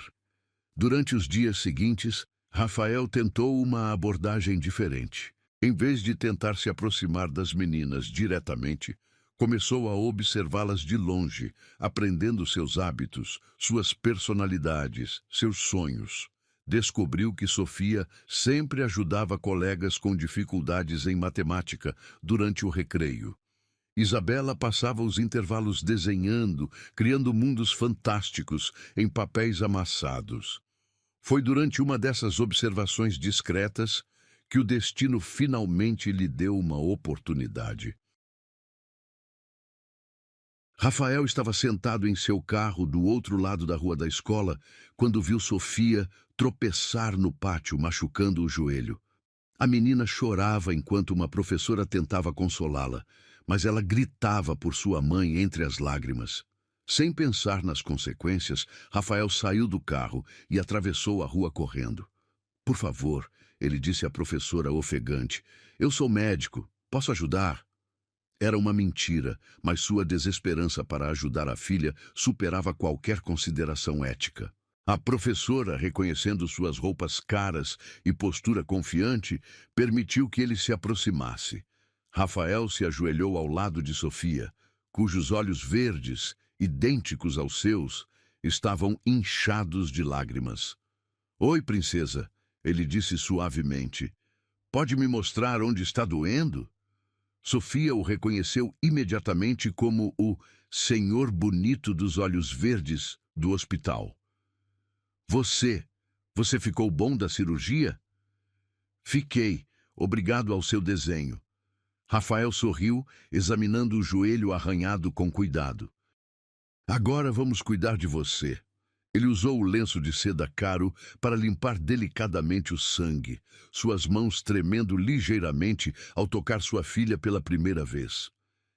Durante os dias seguintes, Rafael tentou uma abordagem diferente. Em vez de tentar se aproximar das meninas diretamente, começou a observá-las de longe, aprendendo seus hábitos, suas personalidades, seus sonhos. Descobriu que Sofia sempre ajudava colegas com dificuldades em matemática durante o recreio. Isabela passava os intervalos desenhando, criando mundos fantásticos em papéis amassados. Foi durante uma dessas observações discretas que o destino finalmente lhe deu uma oportunidade. Rafael estava sentado em seu carro do outro lado da rua da escola quando viu Sofia tropeçar no pátio, machucando o joelho. A menina chorava enquanto uma professora tentava consolá-la, mas ela gritava por sua mãe entre as lágrimas. Sem pensar nas consequências, Rafael saiu do carro e atravessou a rua correndo. Por favor, ele disse à professora ofegante, eu sou médico, posso ajudar? Era uma mentira, mas sua desesperança para ajudar a filha superava qualquer consideração ética. A professora, reconhecendo suas roupas caras e postura confiante, permitiu que ele se aproximasse. Rafael se ajoelhou ao lado de Sofia, cujos olhos verdes, idênticos aos seus, estavam inchados de lágrimas. Oi, princesa, ele disse suavemente. Pode me mostrar onde está doendo? Sofia o reconheceu imediatamente como o senhor bonito dos olhos verdes do hospital. Você ficou bom da cirurgia? Fiquei, obrigado ao seu desenho. Rafael sorriu, examinando o joelho arranhado com cuidado. Agora vamos cuidar de você. Ele usou o lenço de seda caro para limpar delicadamente o sangue, suas mãos tremendo ligeiramente ao tocar sua filha pela primeira vez.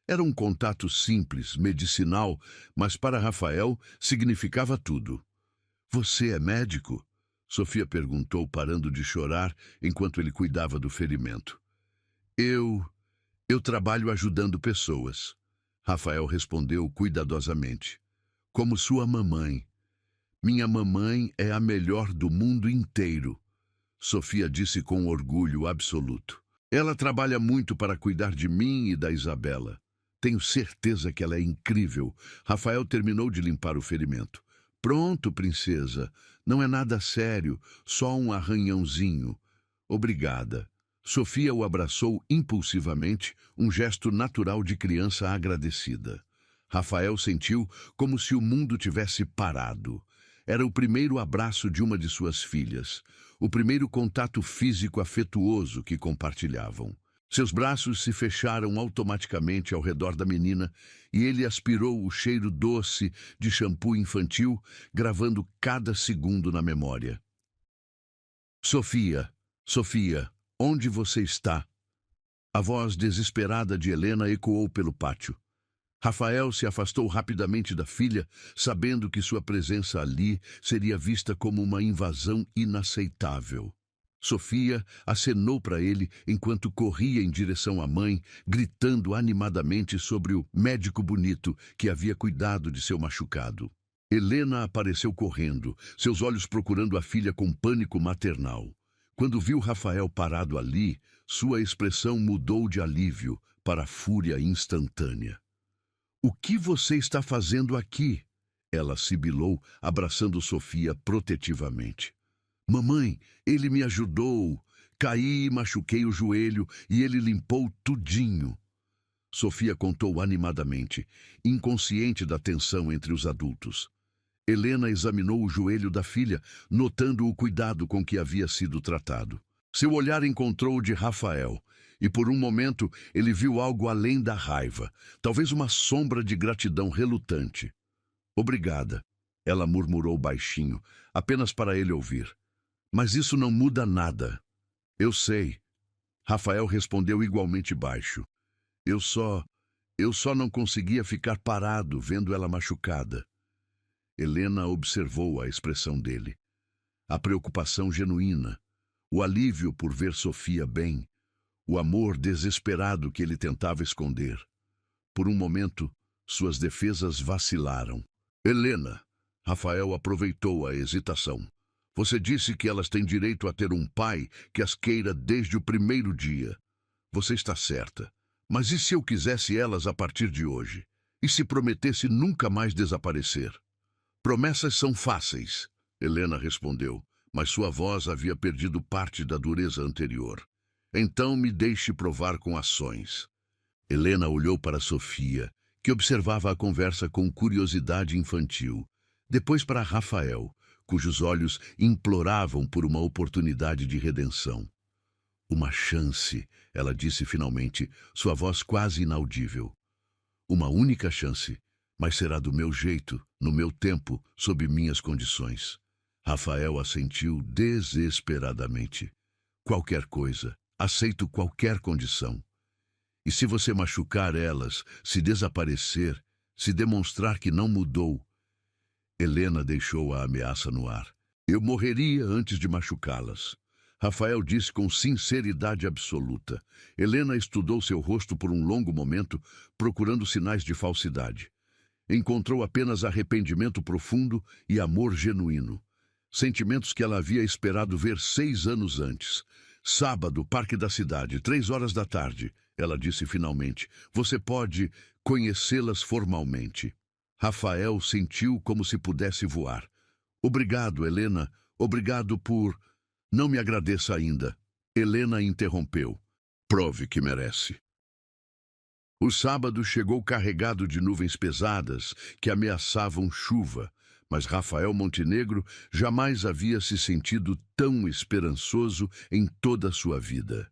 Era um contato simples, medicinal, mas para Rafael significava tudo. Você é médico? Sofia perguntou, parando de chorar enquanto ele cuidava do ferimento. Eu trabalho ajudando pessoas. Rafael respondeu cuidadosamente. Como sua mamãe. Minha mamãe é a melhor do mundo inteiro, Sofia disse com orgulho absoluto. Ela trabalha muito para cuidar de mim e da Isabela. Tenho certeza que ela é incrível. Rafael terminou de limpar o ferimento. Pronto, princesa. Não é nada sério, só um arranhãozinho. Obrigada. Sofia o abraçou impulsivamente, um gesto natural de criança agradecida. Rafael sentiu como se o mundo tivesse parado. Era o primeiro abraço de uma de suas filhas, o primeiro contato físico afetuoso que compartilhavam. Seus braços se fecharam automaticamente ao redor da menina e ele aspirou o cheiro doce de shampoo infantil, gravando cada segundo na memória. Sofia, onde você está? A voz desesperada de Helena ecoou pelo pátio. Rafael se afastou rapidamente da filha, sabendo que sua presença ali seria vista como uma invasão inaceitável. Sofia acenou para ele enquanto corria em direção à mãe, gritando animadamente sobre o médico bonito que havia cuidado de seu machucado. Helena apareceu correndo, seus olhos procurando a filha com pânico maternal. Quando viu Rafael parado ali, sua expressão mudou de alívio para fúria instantânea. O que você está fazendo aqui? Ela sibilou, abraçando Sofia protetivamente. Mamãe, ele me ajudou. Caí e machuquei o joelho e ele limpou tudinho. Sofia contou animadamente, inconsciente da tensão entre os adultos. Helena examinou o joelho da filha, notando o cuidado com que havia sido tratado. Seu olhar encontrou o de Rafael, e por um momento ele viu algo além da raiva, talvez uma sombra de gratidão relutante. Obrigada, ela murmurou baixinho, apenas para ele ouvir. Mas isso não muda nada. Eu sei. Rafael respondeu igualmente baixo. Eu só não conseguia ficar parado vendo ela machucada. Helena observou a expressão dele. A preocupação genuína, o alívio por ver Sofia bem, o amor desesperado que ele tentava esconder. Por um momento, suas defesas vacilaram. Helena, Rafael aproveitou a hesitação. Você disse que elas têm direito a ter um pai que as queira desde o primeiro dia. Você está certa. Mas e se eu quisesse elas a partir de hoje? E se prometesse nunca mais desaparecer? Promessas são fáceis, Helena respondeu, mas sua voz havia perdido parte da dureza anterior. Então me deixe provar com ações. Helena olhou para Sofia, que observava a conversa com curiosidade infantil. Depois para Rafael, cujos olhos imploravam por uma oportunidade de redenção. Uma chance, ela disse finalmente, sua voz quase inaudível. Uma única chance, mas será do meu jeito, no meu tempo, sob minhas condições. Rafael assentiu desesperadamente. Qualquer coisa, aceito qualquer condição. E se você machucar elas, se desaparecer, se demonstrar que não mudou... Helena deixou a ameaça no ar. Eu morreria antes de machucá-las. Rafael disse com sinceridade absoluta. Helena estudou seu rosto por um longo momento, procurando sinais de falsidade. Encontrou apenas arrependimento profundo e amor genuíno. Sentimentos que ela havia esperado ver 6 anos antes. Sábado, Parque da Cidade, 3 horas da tarde. Ela disse finalmente. Você pode conhecê-las formalmente. Rafael sentiu como se pudesse voar. Obrigado, Helena. Obrigado por... Não me agradeça ainda. Helena interrompeu. Prove que merece. O sábado chegou carregado de nuvens pesadas que ameaçavam chuva, mas Rafael Montenegro jamais havia se sentido tão esperançoso em toda a sua vida.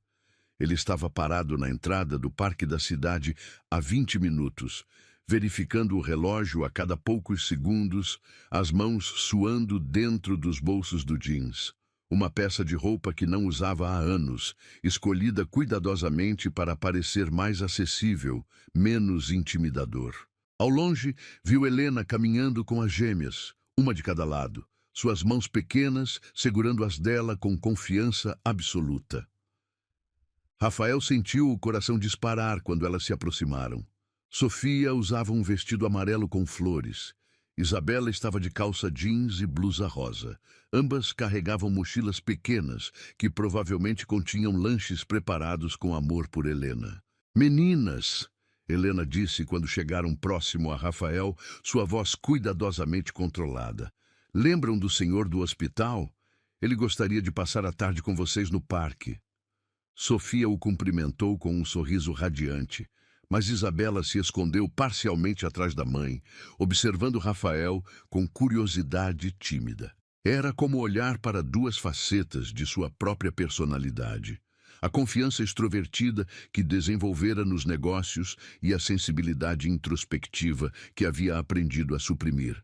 Ele estava parado na entrada do Parque da Cidade há 20 minutos, verificando o relógio a cada poucos segundos, as mãos suando dentro dos bolsos do jeans. Uma peça de roupa que não usava há anos, escolhida cuidadosamente para parecer mais acessível, menos intimidador. Ao longe, viu Helena caminhando com as gêmeas, uma de cada lado, suas mãos pequenas segurando as dela com confiança absoluta. Rafael sentiu o coração disparar quando elas se aproximaram. Sofia usava um vestido amarelo com flores. Isabela estava de calça jeans e blusa rosa. Ambas carregavam mochilas pequenas que provavelmente continham lanches preparados com amor por Helena. Meninas, Helena disse quando chegaram próximo a Rafael, sua voz cuidadosamente controlada. Lembram do senhor do hospital? Ele gostaria de passar a tarde com vocês no parque. Sofia o cumprimentou com um sorriso radiante. Mas Isabela se escondeu parcialmente atrás da mãe, observando Rafael com curiosidade tímida. Era como olhar para 2 facetas de sua própria personalidade. A confiança extrovertida que desenvolvera nos negócios e a sensibilidade introspectiva que havia aprendido a suprimir.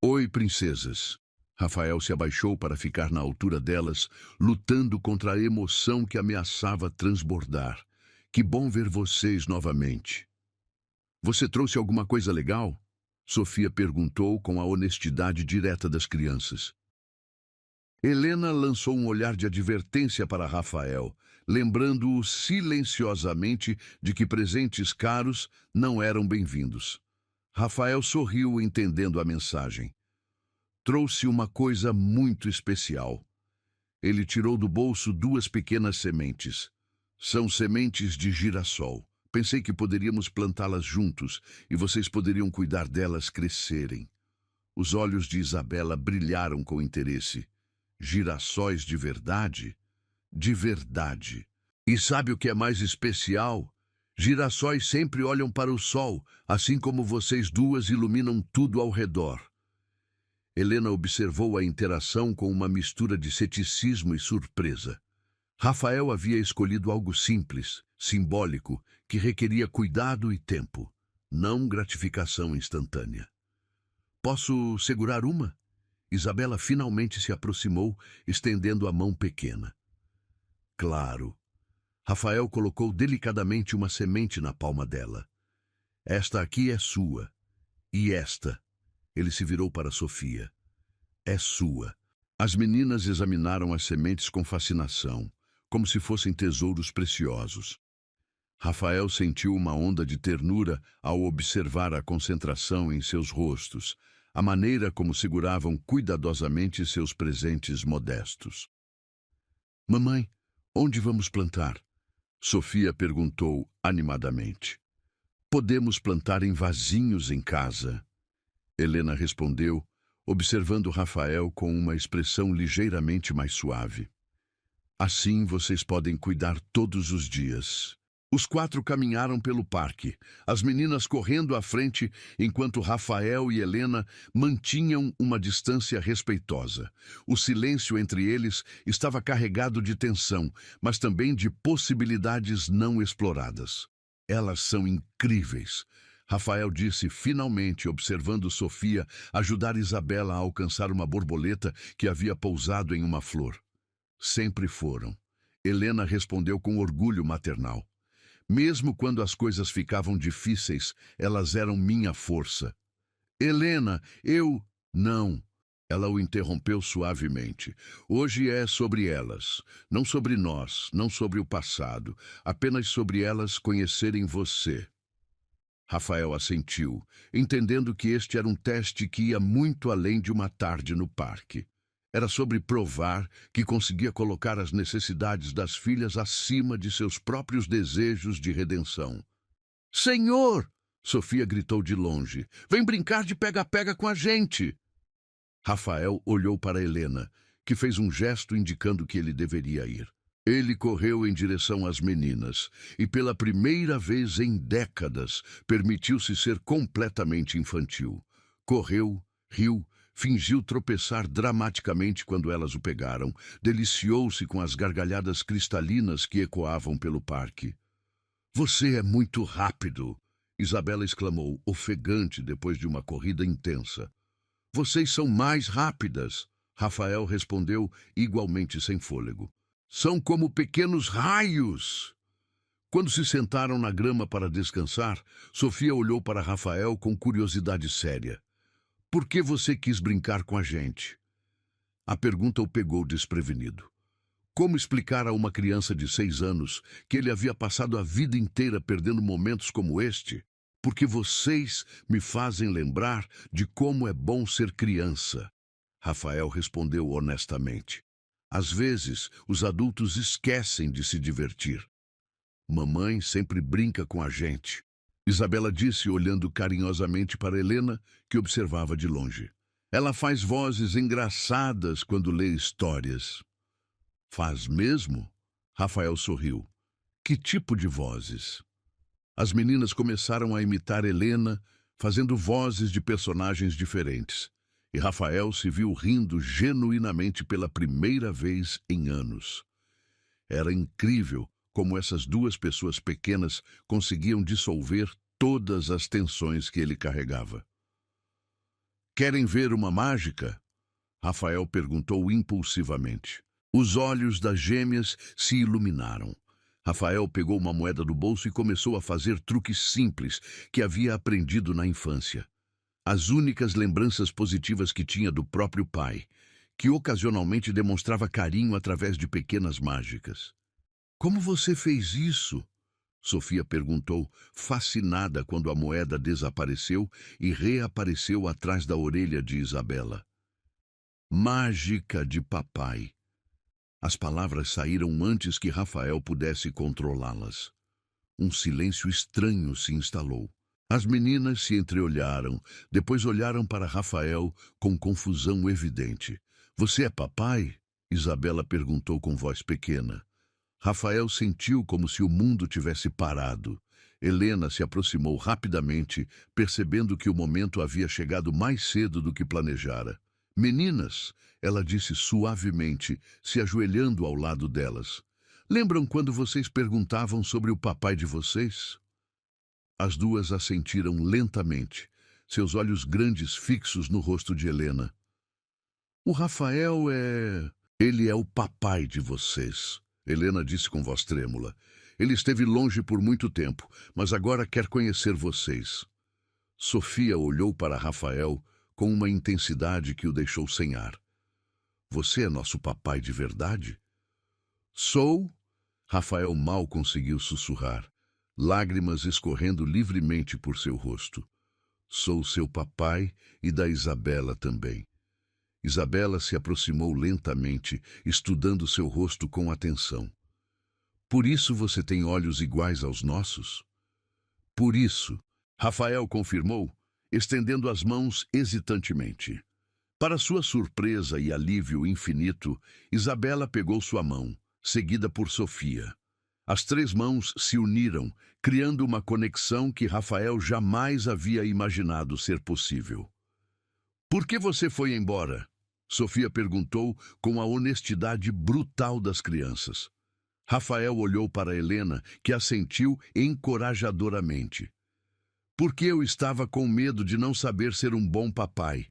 Oi, princesas. Rafael se abaixou para ficar na altura delas, lutando contra a emoção que ameaçava transbordar. Que bom ver vocês novamente. Você trouxe alguma coisa legal? Sofia perguntou com a honestidade direta das crianças. Helena lançou um olhar de advertência para Rafael, lembrando-o silenciosamente de que presentes caros não eram bem-vindos. Rafael sorriu, entendendo a mensagem. Trouxe uma coisa muito especial. Ele tirou do bolso 2 pequenas sementes. São sementes de girassol. Pensei que poderíamos plantá-las juntos e vocês poderiam cuidar delas crescerem. Os olhos de Isabela brilharam com interesse. Girassóis de verdade? De verdade. E sabe o que é mais especial? Girassóis sempre olham para o sol, assim como vocês 2 iluminam tudo ao redor. Helena observou a interação com uma mistura de ceticismo e surpresa. Rafael havia escolhido algo simples, simbólico, que requeria cuidado e tempo, não gratificação instantânea. Posso segurar uma? Isabela finalmente se aproximou, estendendo a mão pequena. Claro. Rafael colocou delicadamente uma semente na palma dela. Esta aqui é sua. E esta? Ele se virou para Sofia. É sua. As meninas examinaram as sementes com fascinação, como se fossem tesouros preciosos. Rafael sentiu uma onda de ternura ao observar a concentração em seus rostos, a maneira como seguravam cuidadosamente seus presentes modestos. Mamãe, onde vamos plantar? Sofia perguntou animadamente. Podemos plantar em vasinhos em casa. Helena respondeu, observando Rafael com uma expressão ligeiramente mais suave. Assim vocês podem cuidar todos os dias. Os quatro caminharam pelo parque, as meninas correndo à frente, enquanto Rafael e Helena mantinham uma distância respeitosa. O silêncio entre eles estava carregado de tensão, mas também de possibilidades não exploradas. Elas são incríveis, Rafael disse finalmente, observando Sofia ajudar Isabela a alcançar uma borboleta que havia pousado em uma flor. Sempre foram. Helena respondeu com orgulho maternal. Mesmo quando as coisas ficavam difíceis, elas eram minha força. Helena, eu... Não. Ela o interrompeu suavemente. Hoje é sobre elas, não sobre nós, não sobre o passado, apenas sobre elas conhecerem você. Rafael assentiu, entendendo que este era um teste que ia muito além de uma tarde no parque. Era sobre provar que conseguia colocar as necessidades das filhas acima de seus próprios desejos de redenção. Senhor! Sofia gritou de longe. Vem brincar de pega-pega com a gente! Rafael olhou para Helena, que fez um gesto indicando que ele deveria ir. Ele correu em direção às meninas e, pela primeira vez em décadas, permitiu-se ser completamente infantil. Correu, riu, fingiu tropeçar dramaticamente quando elas o pegaram, deliciou-se com as gargalhadas cristalinas que ecoavam pelo parque. Você é muito rápido, Isabela exclamou, ofegante depois de uma corrida intensa. Vocês são mais rápidas, Rafael respondeu, igualmente sem fôlego. São como pequenos raios. Quando se sentaram na grama para descansar, Sofia olhou para Rafael com curiosidade séria. Por que você quis brincar com a gente? A pergunta o pegou desprevenido. Como explicar a uma criança de 6 anos que ele havia passado a vida inteira perdendo momentos como este? Porque vocês me fazem lembrar de como é bom ser criança. Rafael respondeu honestamente. Às vezes, os adultos esquecem de se divertir. Mamãe sempre brinca com a gente. Isabela disse, olhando carinhosamente para Helena, que observava de longe. Ela faz vozes engraçadas quando lê histórias. Faz mesmo? Rafael sorriu. Que tipo de vozes? As meninas começaram a imitar Helena, fazendo vozes de personagens diferentes. E Rafael se viu rindo genuinamente pela primeira vez em anos. Era incrível como essas duas pessoas pequenas conseguiam dissolver todas as tensões que ele carregava. Querem ver uma mágica? Rafael perguntou impulsivamente. Os olhos das gêmeas se iluminaram. Rafael pegou uma moeda do bolso e começou a fazer truques simples que havia aprendido na infância. As únicas lembranças positivas que tinha do próprio pai, que ocasionalmente demonstrava carinho através de pequenas mágicas. Como você fez isso? Sofia perguntou, fascinada quando a moeda desapareceu e reapareceu atrás da orelha de Isabela. Mágica de papai. As palavras saíram antes que Rafael pudesse controlá-las. Um silêncio estranho se instalou. As meninas se entreolharam, depois olharam para Rafael com confusão evidente. Você é papai? Isabela perguntou com voz pequena. Rafael sentiu como se o mundo tivesse parado. Helena se aproximou rapidamente, percebendo que o momento havia chegado mais cedo do que planejara. Meninas, ela disse suavemente, se ajoelhando ao lado delas. Lembram quando vocês perguntavam sobre o papai de vocês? As duas assentiram lentamente, seus olhos grandes fixos no rosto de Helena. O Rafael é... Ele é o papai de vocês, Helena disse com voz trêmula. Ele esteve longe por muito tempo, mas agora quer conhecer vocês. Sofia olhou para Rafael com uma intensidade que o deixou sem ar. Você é nosso papai de verdade? Sou? Rafael mal conseguiu sussurrar, lágrimas escorrendo livremente por seu rosto. Sou seu papai e da Isabela também. Isabela se aproximou lentamente, estudando seu rosto com atenção. Por isso você tem olhos iguais aos nossos? Por isso, Rafael confirmou, estendendo as mãos hesitantemente. Para sua surpresa e alívio infinito, Isabela pegou sua mão, seguida por Sofia. As três mãos se uniram, criando uma conexão que Rafael jamais havia imaginado ser possível. Por que você foi embora? Sofia perguntou com a honestidade brutal das crianças. Rafael olhou para Helena, que assentiu encorajadoramente. Porque eu estava com medo de não saber ser um bom papai.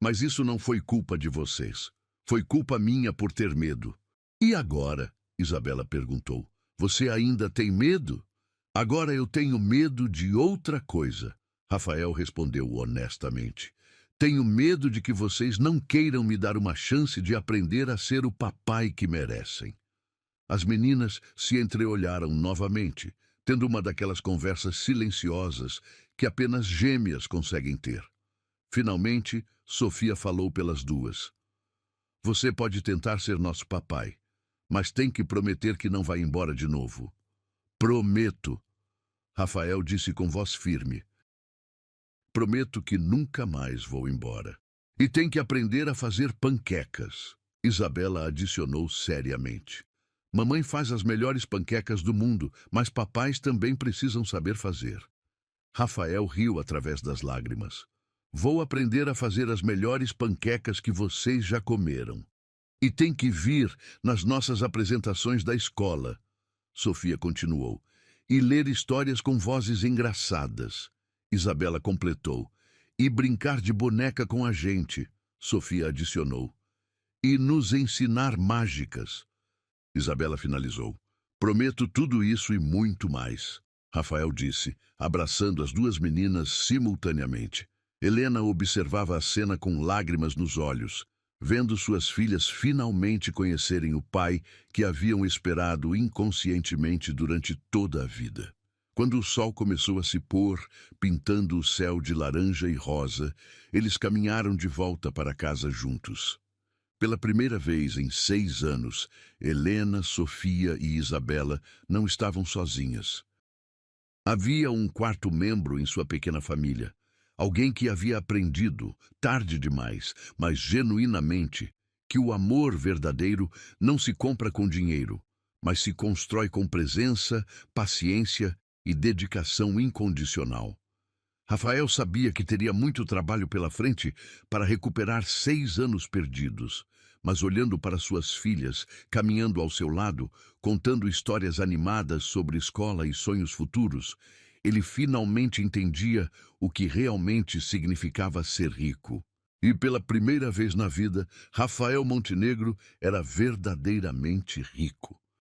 Mas isso não foi culpa de vocês. Foi culpa minha por ter medo. E agora? Isabela perguntou. Você ainda tem medo? Agora eu tenho medo de outra coisa. Rafael respondeu honestamente. Tenho medo de que vocês não queiram me dar uma chance de aprender a ser o papai que merecem. As meninas se entreolharam novamente, tendo uma daquelas conversas silenciosas que apenas gêmeas conseguem ter. Finalmente, Sofia falou pelas duas. Você pode tentar ser nosso papai, mas tem que prometer que não vai embora de novo. Prometo, Rafael disse com voz firme. Prometo que nunca mais vou embora. E tem que aprender a fazer panquecas, Isabela adicionou seriamente. Mamãe faz as melhores panquecas do mundo, mas papais também precisam saber fazer. Rafael riu através das lágrimas. Vou aprender a fazer as melhores panquecas que vocês já comeram. E tem que vir nas nossas apresentações da escola, Sofia continuou, e ler histórias com vozes engraçadas. Isabela completou. E brincar de boneca com a gente, Sofia adicionou. E nos ensinar mágicas. Isabela finalizou. Prometo tudo isso e muito mais, Rafael disse, abraçando as duas meninas simultaneamente. Helena observava a cena com lágrimas nos olhos, vendo suas filhas finalmente conhecerem o pai que haviam esperado inconscientemente durante toda a vida. Quando o sol começou a se pôr, pintando o céu de laranja e rosa, eles caminharam de volta para casa juntos. Pela primeira vez em 6 anos, Helena, Sofia e Isabela não estavam sozinhas. Havia um quarto membro em sua pequena família, alguém que havia aprendido, tarde demais, mas genuinamente, que o amor verdadeiro não se compra com dinheiro, mas se constrói com presença, paciência e dedicação incondicional. Rafael sabia que teria muito trabalho pela frente para recuperar 6 anos perdidos, mas olhando para suas filhas, caminhando ao seu lado, contando histórias animadas sobre escola e sonhos futuros, ele finalmente entendia o que realmente significava ser rico. E pela primeira vez na vida, Rafael Montenegro era verdadeiramente rico.